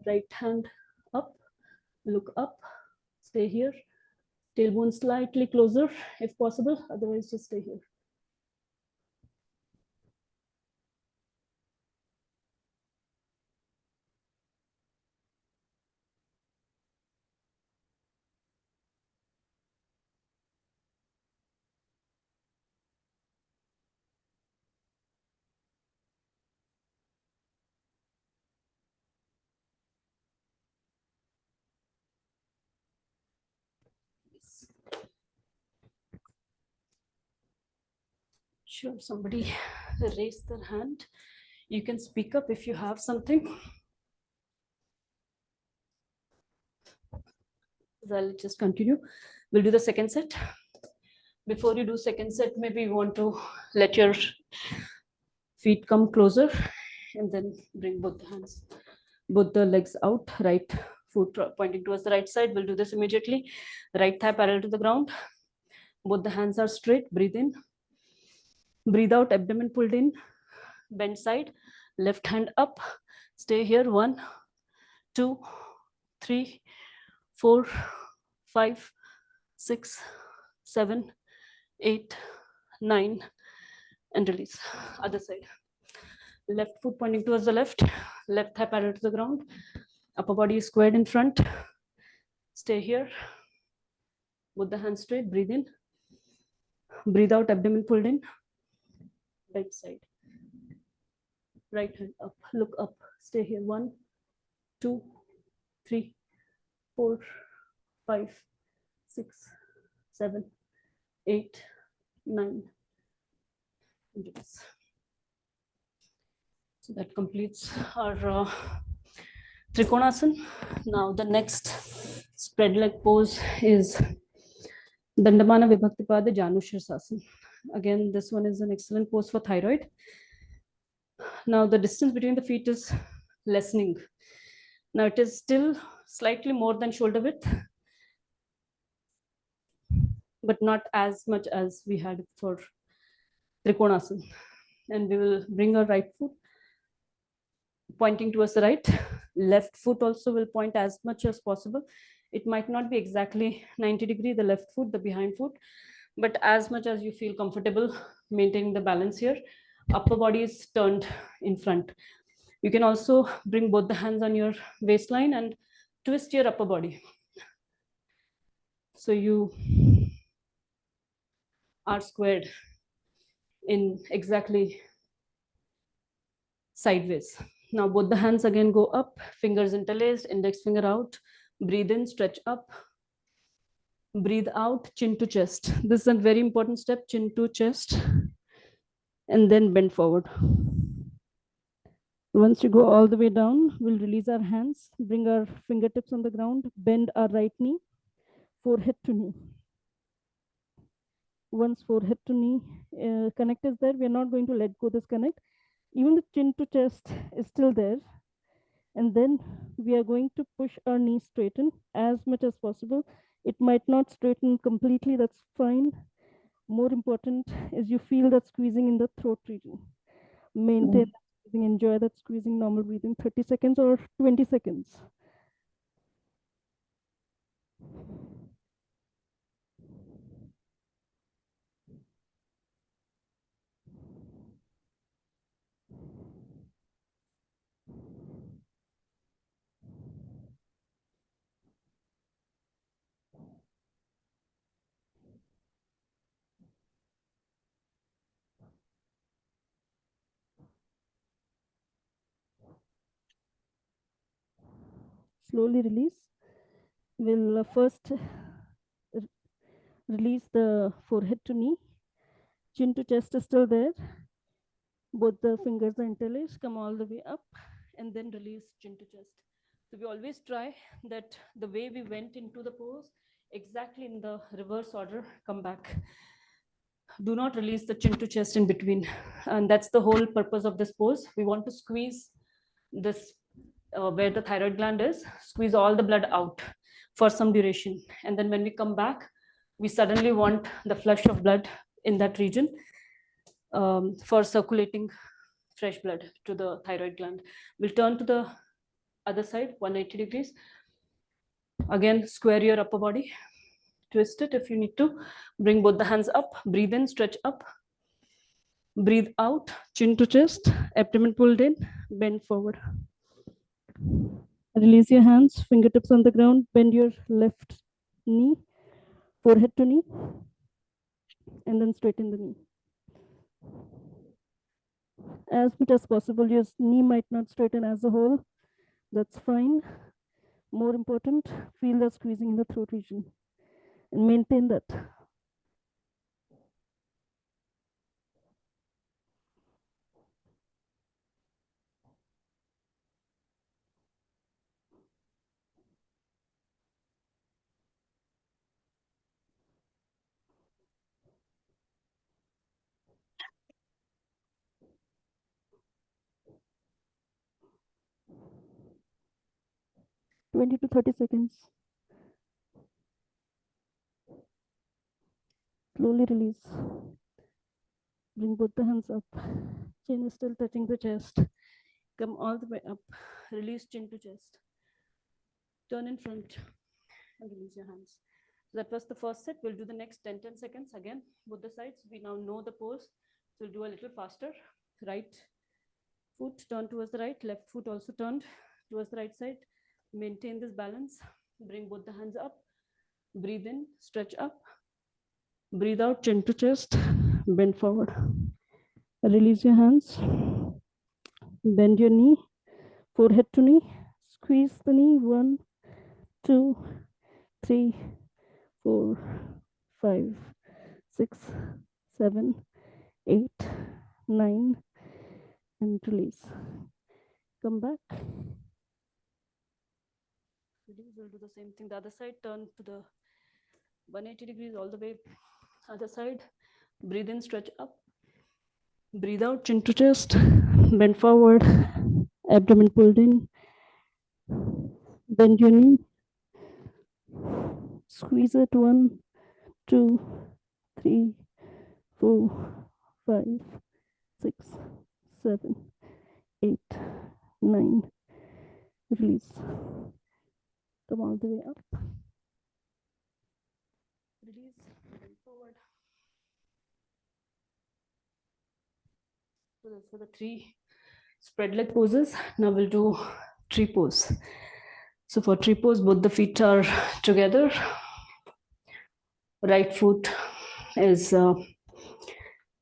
Right hand up, look up, stay here. Tailbone slightly closer if possible, otherwise just stay here. Sure, somebody raise their hand. You can speak up if you have something. I'll just continue. We'll do the second set. Before you do second set, maybe you want to let your feet come closer and then bring both the hands, both the legs out, right foot pointing towards the right side. We'll do this immediately. Right thigh parallel to the ground. Both the hands are straight. Breathe in. Breathe out, abdomen pulled in. Bend side. Left hand up. Stay here. 1, 2, 3, 4, 5, 6, 7, 8, 9, and release. Other side. Left foot pointing towards the left. Left thigh parallel to the ground. Upper body is squared in front. Stay here. Both the hands straight. Breathe in. Breathe out, abdomen pulled in. Right side. Right hand up. Look up. Stay here. 1, 2, 3, 4, 5, 6, 7, 8, 9. So that completes our Trikonasana. Now the next spread leg pose is Dandamana Vibhaktipada Janushirasana. Again, this one is an excellent pose for thyroid. Now the distance between the feet is lessening. Now it is still slightly more than shoulder width, but not as much as we had for Trikonasana. And we will bring our right foot pointing towards the right. Left foot also will point as much as possible. It might not be exactly 90 degree, the left foot, the behind foot, but as much as you feel comfortable maintaining the balance here. Upper body is turned in front. You can also bring both the hands on your waistline and twist your upper body. So you are squared in exactly sideways. Now both the hands again go up, fingers interlaced, index finger out. Breathe in, stretch up. Breathe out, chin to chest. This is a very important step, chin to chest. And then bend forward. Once you go all the way down, we'll release our hands, bring our fingertips on the ground, bend our right knee, forehead to knee. Once forehead to knee connect is there, we're not going to let go this connect. Even the chin to chest is still there. And then we are going to push our knee straighten as much as possible. It might not straighten completely, that's fine. More important is you feel that squeezing in the throat region. Maintain that squeezing, enjoy that squeezing, normal breathing, 30 seconds or 20 seconds. Slowly release. We'll first release the forehead to knee. Chin to chest is still there. Both the fingers are interlaced. Come all the way up and then release chin to chest. So we always try that the way we went into the pose, exactly in the reverse order, come back. Do not release the chin to chest in between. And that's the whole purpose of this pose. We want to squeeze this where the thyroid gland is, squeeze all the blood out for some duration. And then when we come back, we suddenly want the flush of blood in that region for circulating fresh blood to the thyroid gland. We'll turn to the other side, 180 degrees. Again, square your upper body, twist it if you need to. Bring both the hands up, breathe in, stretch up. Breathe out, chin to chest, abdomen pulled in, bend forward. Release your hands, fingertips on the ground, bend your left knee, forehead to knee, and then straighten the knee. As much as possible, your knee might not straighten as a whole. That's fine. More important, feel the squeezing in the throat region and maintain that. (20 to 30 seconds). Slowly release. Bring both the hands up. Chin is still touching the chest. Come all the way up. Release chin to chest. Turn in front and release your hands. So that was the first set. We'll do the next 10 seconds again, both the sides. We now know the pose. So we'll do a little faster. Right foot turned towards the right, left foot also turned towards the right side. Maintain this balance. Bring both the hands up. Breathe in, stretch up. Breathe out, chin to chest. Bend forward. Release your hands. Bend your knee, forehead to knee. Squeeze the knee. 1, 2, 3, 4, 5, 6, 7, 8, 9, and release. Come back. Release. We'll do the same thing. The other side, turn to the 180 degrees all the way. Other side. Breathe in, stretch up. Breathe out, chin to chest. Bend forward. Abdomen pulled in. Bend your knee. Squeeze it. 1, 2, 3, 4, 5, 6, 7, 8, 9. Release. Come all the way up. Release. Bend forward. So that's for the 3 spread leg poses. Now we'll do tree pose. So for tree pose, both the feet are together. Right foot is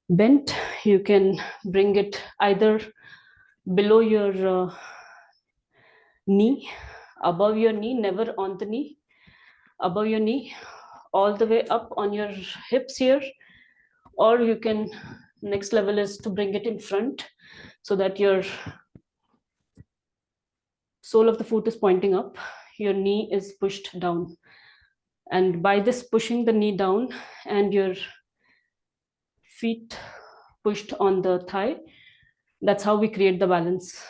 bent. You can bring it either below your knee, above your knee, never on the knee, above your knee, all the way up on your hips here, or you can, next level is to bring it in front so that your sole of the foot is pointing up, your knee is pushed down. And by this pushing the knee down and your feet pushed on the thigh, that's how we create the balance.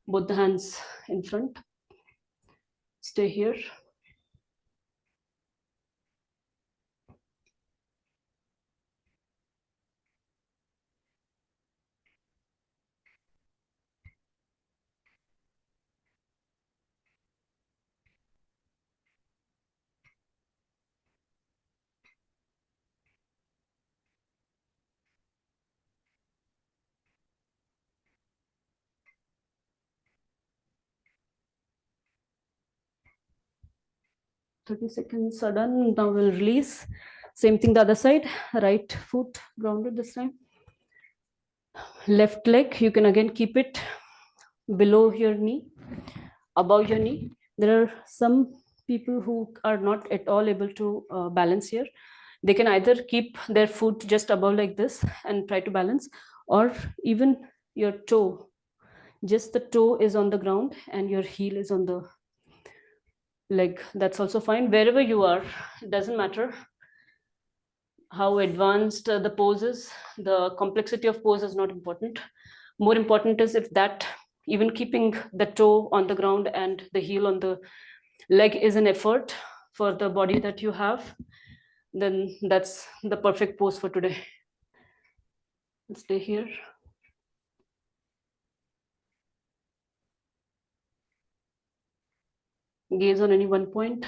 Both the hands in front. Stay here. Thirty seconds are done. Now we'll release. Same thing the other side. Right foot grounded this time. Left leg, you can again keep it below your knee, above your knee. There are some people who are not at all able to balance here. They can either keep their foot just above like this and try to balance, or even your toe, just the toe is on the ground and your heel is on the leg. That's also fine. Wherever you are, it doesn't matter how advanced the pose is. The complexity of pose is not important. More important is if that, even keeping the toe on the ground and the heel on the leg is an effort for the body that you have, then that's the perfect pose for today. Stay here. Gaze on any one point.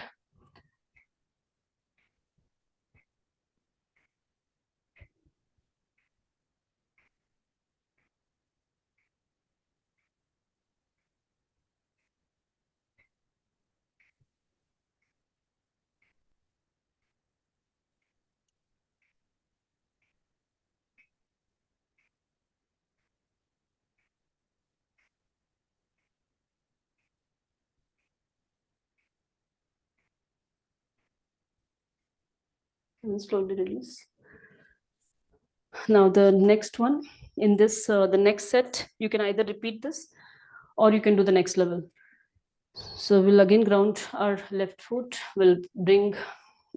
And slowly release. Now the next one, in this the next set, you can either repeat this or you can do the next level. So we'll again ground our left foot. We'll bring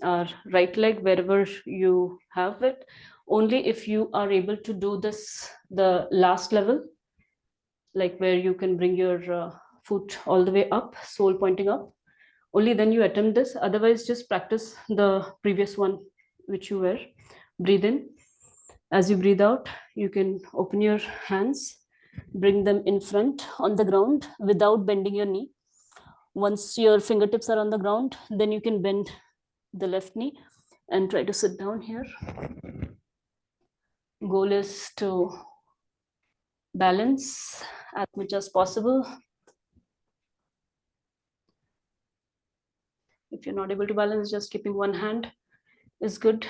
our right leg wherever you have it. Only if you are able to do this, the last level, like where you can bring your foot all the way up, sole pointing up, only then you attempt this. Otherwise, just practice the previous one which you were. Breathe in. As you breathe out, you can open your hands, bring them in front on the ground without bending your knee. Once your fingertips are on the ground, then you can bend the left knee and try to sit down here. Goal is to balance as much as possible. If you're not able to balance, just keeping one hand is good.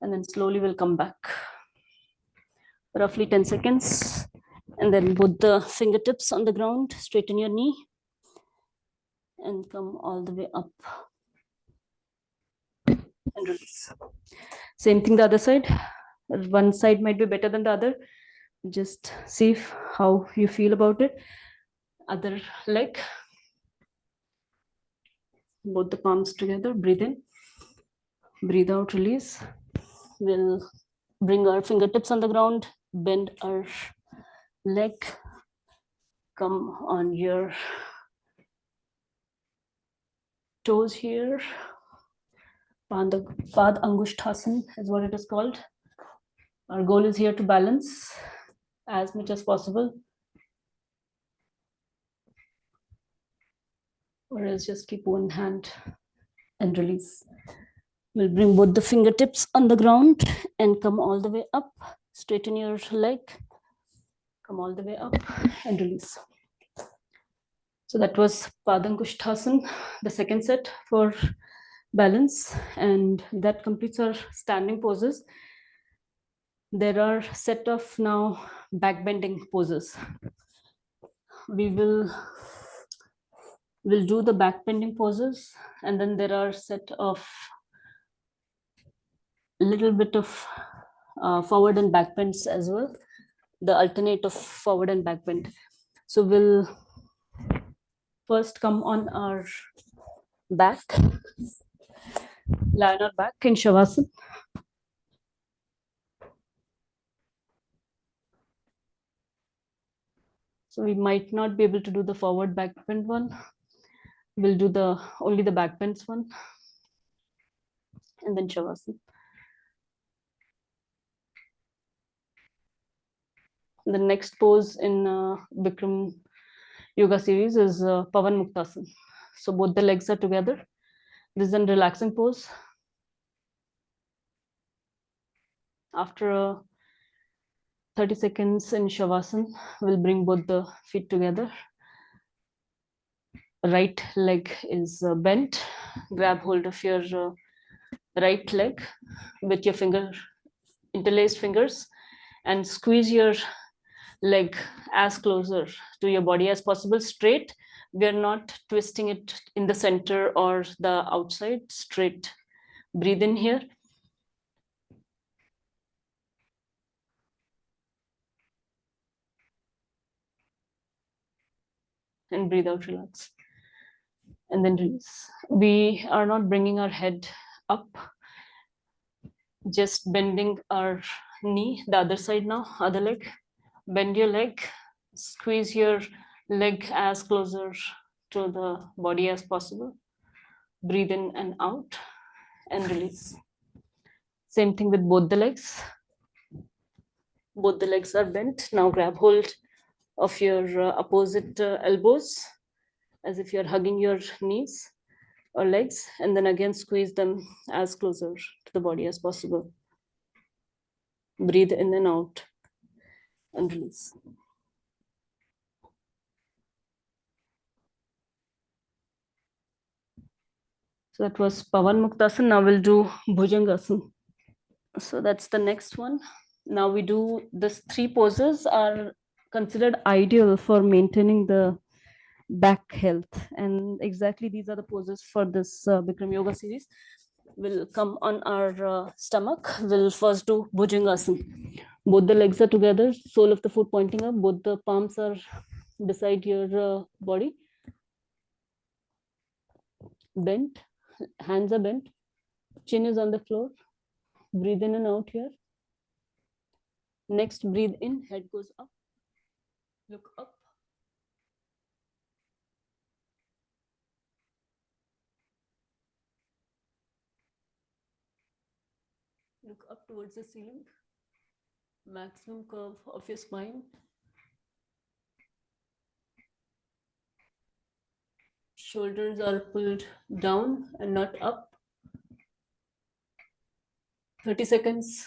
And then slowly we'll come back. Roughly 10 seconds. And then put the fingertips on the ground, straighten your knee, and come all the way up. And release. Same thing the other side. One side might be better than the other. Just see how you feel about it. Other leg. Both the palms together. Breathe in. Breathe out, release. We'll bring our fingertips on the ground, bend our leg, come on your toes here. Pad Angushthasana is what it is called. Our goal is here to balance as much as possible. Or else just keep one hand and release. We'll bring both the fingertips on the ground and come all the way up. Straighten your leg. Come all the way up and release. So that was Padankushthasana, the second set for balance, and that completes our standing poses. There are set of now back bending poses. We'll do the back bending poses, and then there are set of little bit of forward and back bends as well, the alternate of forward and back bend. So we'll first come on our back, lie on our back in Shavasana. So we might not be able to do the forward back bend one. We'll do only the back bends one, and then Shavasana. The next pose in Bikram Yoga series is Pavan Muktasana. So both the legs are together. This is a relaxing pose. After 30 seconds in Shavasana, we'll bring both the feet together. Right leg is bent. Grab hold of your right leg with your interlaced fingers, and squeeze your leg as closer to your body as possible, straight. We are not twisting it in the center or the outside, straight. Breathe in here. And breathe out, relax. And then release. We are not bringing our head up, just bending our knee, the other side now, other leg. Bend your leg, squeeze your leg as closer to the body as possible. Breathe in and out and release. Same thing with both the legs. Both the legs are bent. Now grab hold of your opposite elbows as if you're hugging your knees or legs, and then again squeeze them as closer to the body as possible. Breathe in and out and release. So that was Pavan Muktasan. Now we'll do Bhujangasana. So that's the next one. Now we do this. Three poses are considered ideal for maintaining the back health, and exactly these are the poses for this Bikram Yoga series. We'll come on our stomach. We'll first do Bhujangasana. Both the legs are together, sole of the foot pointing up, both the palms are beside your body, bent, hands are bent, chin is on the floor. Breathe in and out here. Next, breathe in, head goes up, look up. Look up towards the ceiling, maximum curve of your spine. Shoulders are pulled down and not up. 30 seconds.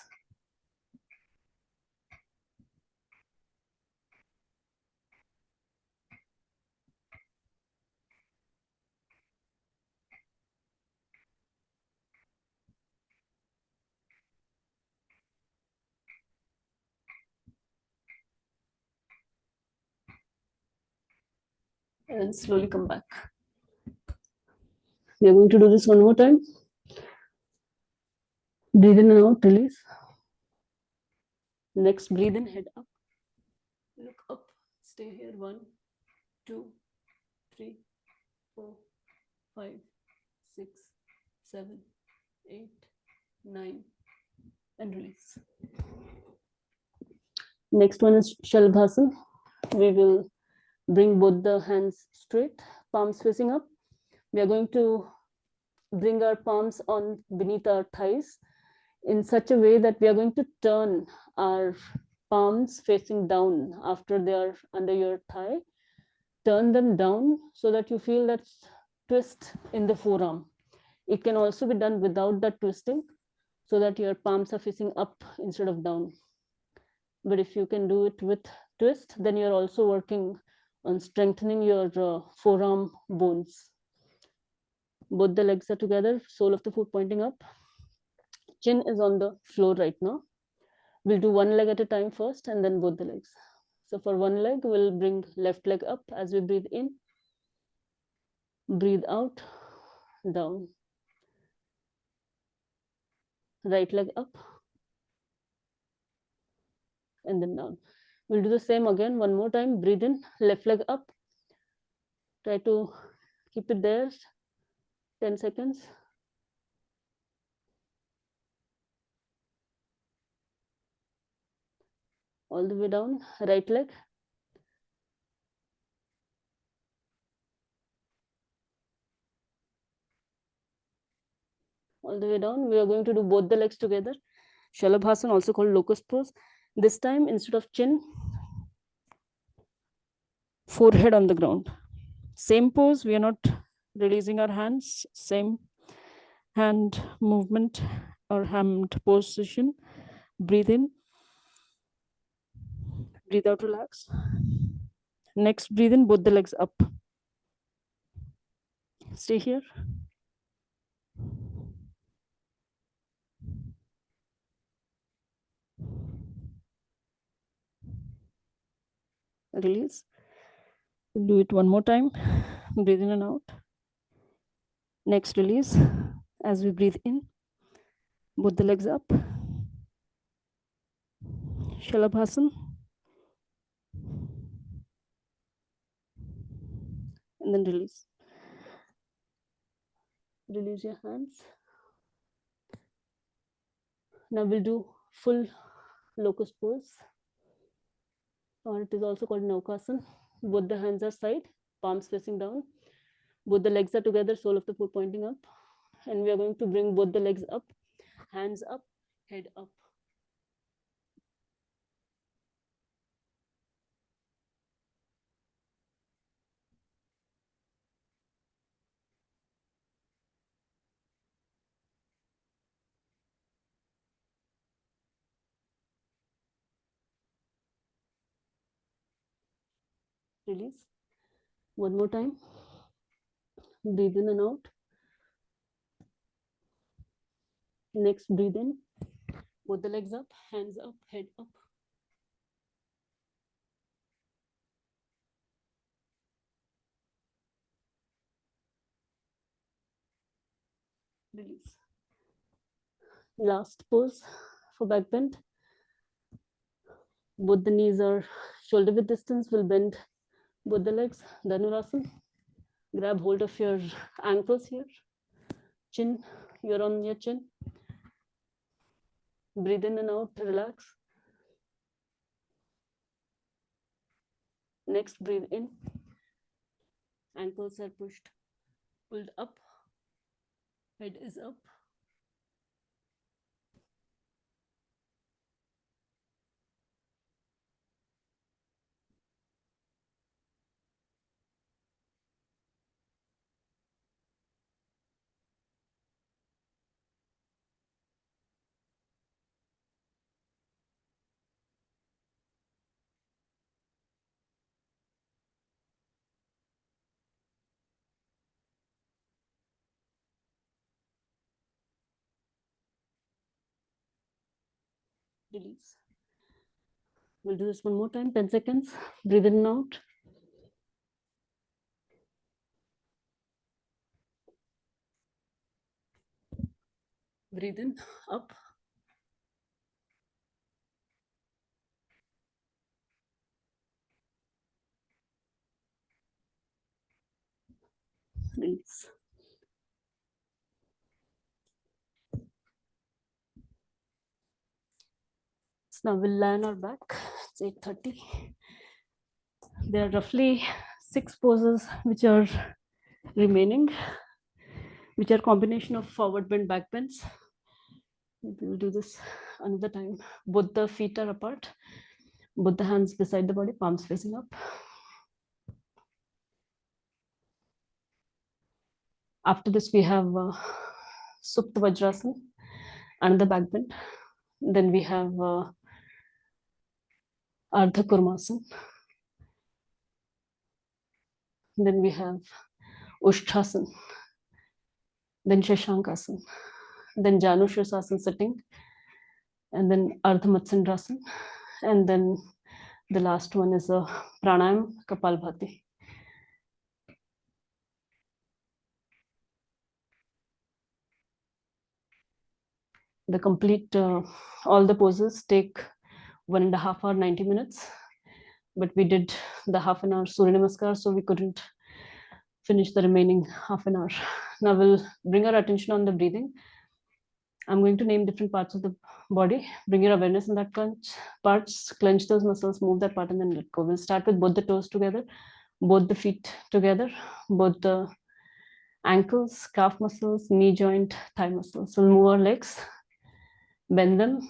And slowly come back. We are going to do this one more time. Breathe in and out, release. Next, breathe in, head up. Look up, stay here. 1, 2, 3, 4, 5, 6, 7, 8, 9, and release. Next one is Shalabhasana. We will bring both the hands straight, palms facing up. We are going to bring our palms on beneath our thighs in such a way that we are going to turn our palms facing down after they are under your thigh. Turn them down so that you feel that twist in the forearm. It can also be done without that twisting so that your palms are facing up instead of down. But if you can do it with twist, then you're also working on strengthening your forearm bones. Both the legs are together, sole of the foot pointing up. Chin is on the floor right now. We'll do one leg at a time first and then both the legs. So for one leg, we'll bring left leg up as we breathe in. Breathe out, down. Right leg up and then down. We'll do the same again one more time. Breathe in, left leg up. Try to keep it there, 10 seconds. All the way down, right leg. All the way down. We are going to do both the legs together. Shalabhasana, also called locust pose. This time, instead of chin, forehead on the ground. Same pose, we are not releasing our hands. Same hand movement or hand position. Breathe in. Breathe out, relax. Next, breathe in, both the legs up. Stay here. Release. Do it one more time. Breathe in and out. Next release. As we breathe in, both the legs up. Shalabhasan. And then release. Release your hands. Now we'll do full locust pose, or it is also called Naukasana. Both the hands are side, palms facing down. Both the legs are together, sole of the foot pointing up. And we are going to bring both the legs up, hands up, head up. Release. One more time. Breathe in and out. Next, breathe in. Both the legs up, hands up, head up. Release. Last pose for back bend. Both the knees are shoulder width distance. We'll bend both the legs. Dhanurasana. Grab hold of your ankles here. Chin, you're on your chin. Breathe in and out, relax. Next, breathe in. Ankles are pushed, pulled up. Head is up. Release. We'll do this one more time, 10 seconds. Breathe in and out. Breathe in, up. Release. So now we'll lie on our back. It's 8:30. There are roughly 6 poses which are remaining, which are combination of forward bend, back bends. We'll do this another time. Both the feet are apart. Both the hands beside the body, palms facing up. After this, we have Supta Vajrasana, another back bend. Then we have Ardha Kurmasana. Then we have Ushthasana. Then Shashankasana. Then Janu Shirsasana sitting. And then Ardha Matsendrasana. And then the last one is a Pranayam Kapalbhati. The complete, all the poses take 1.5 hours, 90 minutes. But we did the half an hour Surya Namaskar, so we couldn't finish the remaining half an hour. Now we'll bring our attention on the breathing. I'm going to name different parts of the body. Bring your awareness in that parts, clench those muscles, move that part, and then let go. We'll start with both the toes together, both the feet together, both the ankles, calf muscles, knee joint, thigh muscles. So we'll move our legs, bend them,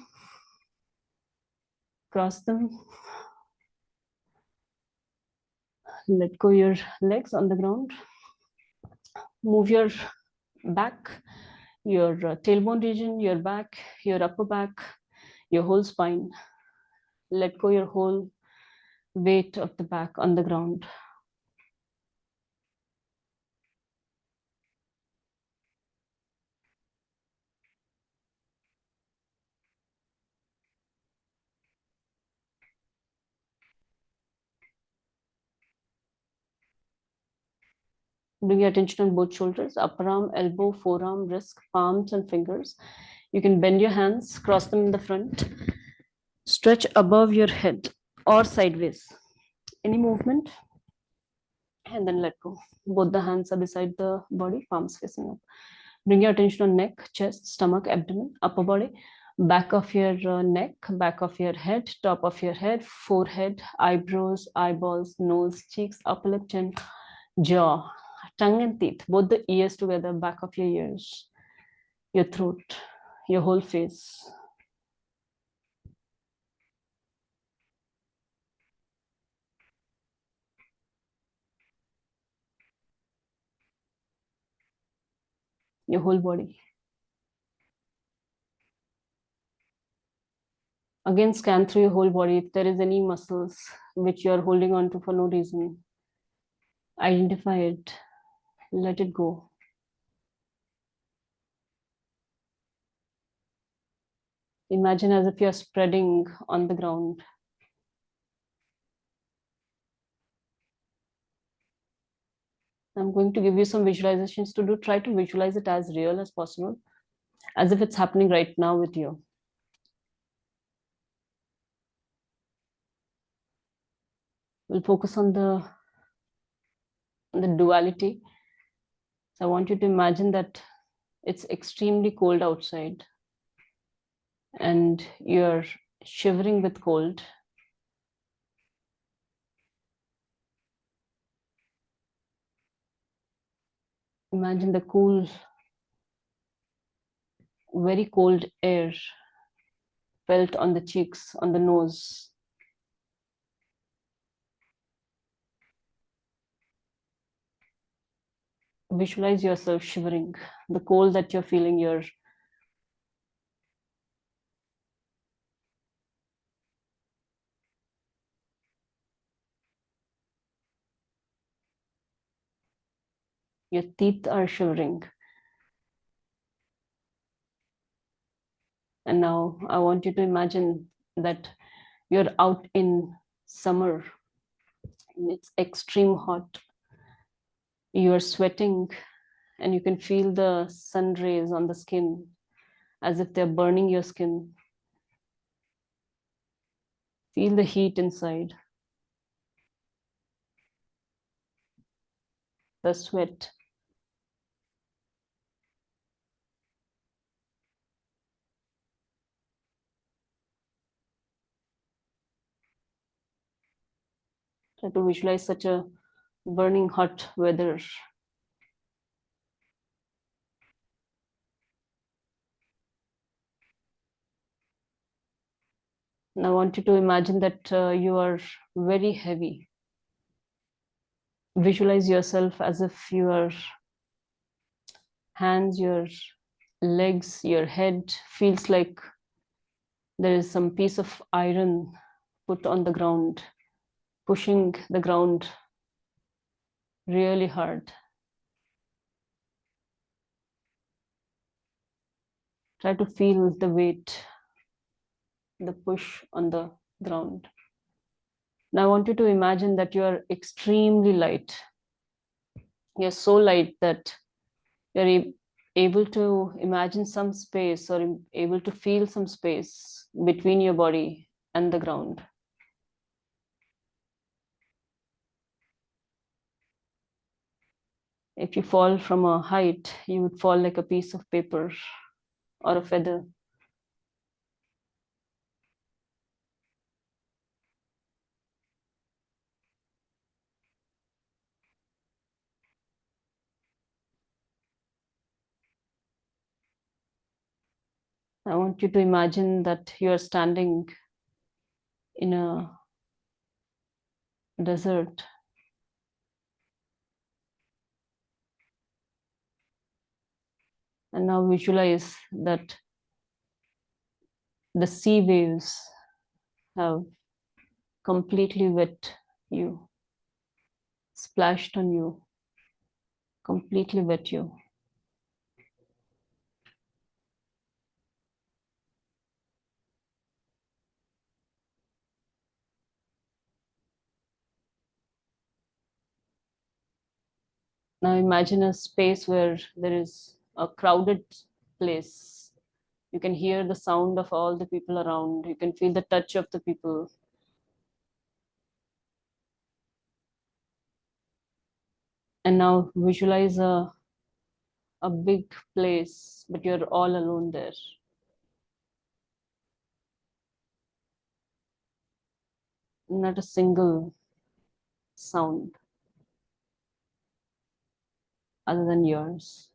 cross them, let go your legs on the ground. Move your back, your tailbone region, your back, your upper back, your whole spine. Let go your whole weight of the back on the ground. Bring your attention on both shoulders, upper arm, elbow, forearm, wrist, palms, and fingers. You can bend your hands, cross them in the front, stretch above your head or sideways. Any movement, and then let go. Both the hands are beside the body, palms facing up. Bring your attention on neck, chest, stomach, abdomen, upper body, back of your neck, back of your head, top of your head, forehead, eyebrows, eyeballs, nose, cheeks, upper lip, chin, jaw, tongue and teeth, both the ears together, back of your ears, your throat, your whole face, your whole body. Again, scan through your whole body. If there is any muscles which you are holding on to for no reason, identify it, let it go. Imagine as if you're spreading on the ground. I'm going to give you some visualizations to do. Try to visualize it as real as possible, as if it's happening right now with you. We'll focus on the duality. So I want you to imagine that it's extremely cold outside and you're shivering with cold. Imagine the cool, very cold air felt on the cheeks, on the nose. Visualize yourself shivering, the cold that you're feeling, your teeth are shivering. And now I want you to imagine that you're out in summer and it's extreme hot. You're sweating and you can feel the sun rays on the skin as if they're burning your skin. Feel the heat inside, the sweat. Try to visualize such a burning hot weather. And I want you to imagine that you are very heavy. Visualize yourself as if your hands, your legs, your head feels like there is some piece of iron put on the ground, pushing the ground really hard. Try to feel the weight, the push on the ground. Now I want you to imagine that you are extremely light. You're so light that you're able to imagine some space or able to feel some space between your body and the ground. If you fall from a height, you would fall like a piece of paper or a feather. I want you to imagine that you are standing in a desert. And now visualize that the sea waves have completely wet you, splashed on you, completely wet you. Now imagine a space where there is a crowded place. You can hear the sound of all the people around. You can feel the touch of the people. And now visualize a big place, but you're all alone there. Not a single sound other than yours.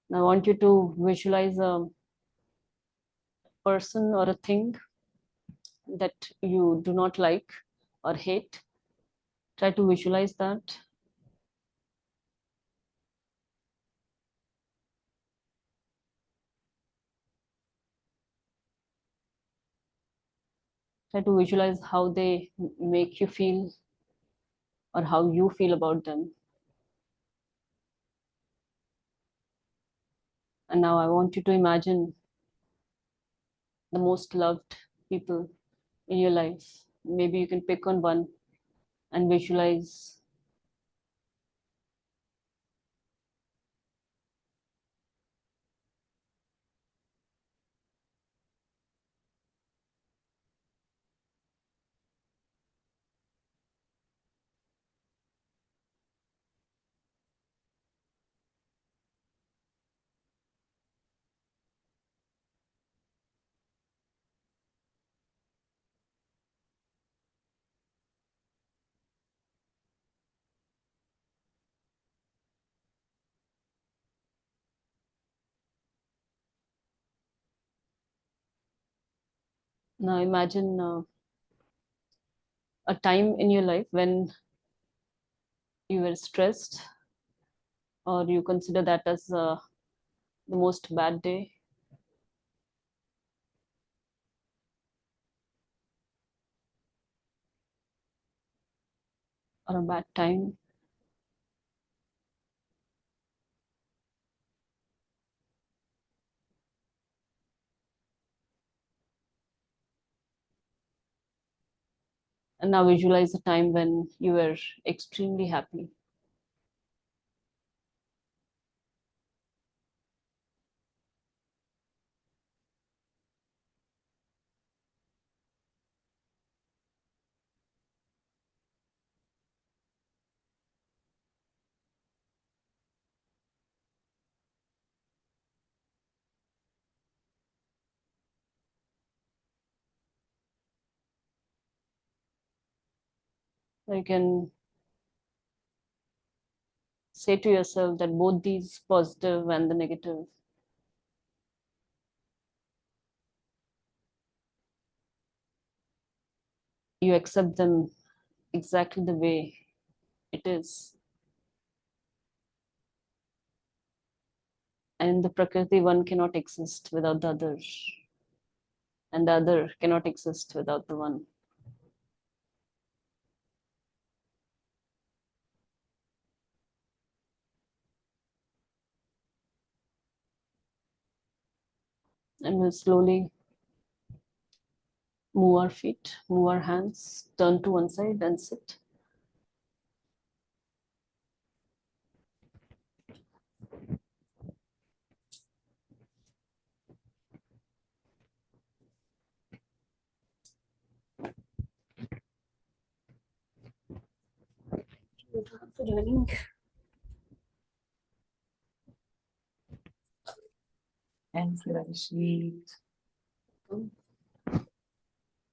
Now I want you to visualize a person or a thing that you do not like or hate. Try to visualize that. Try to visualize how they make you feel or how you feel about them. And now I want you to imagine the most loved people in your life. Maybe you can pick on one and visualize. Now imagine a time in your life when you were stressed or you consider that as the most bad day or a bad time. And now visualize a time when you were extremely happy. You can say to yourself that both these positive and the negative, you accept them exactly the way it is. And in the Prakriti, one cannot exist without the other, and the other cannot exist without the one. And we'll slowly move our feet, move our hands, turn to one side and sit. For joining. Thank you, Rishi.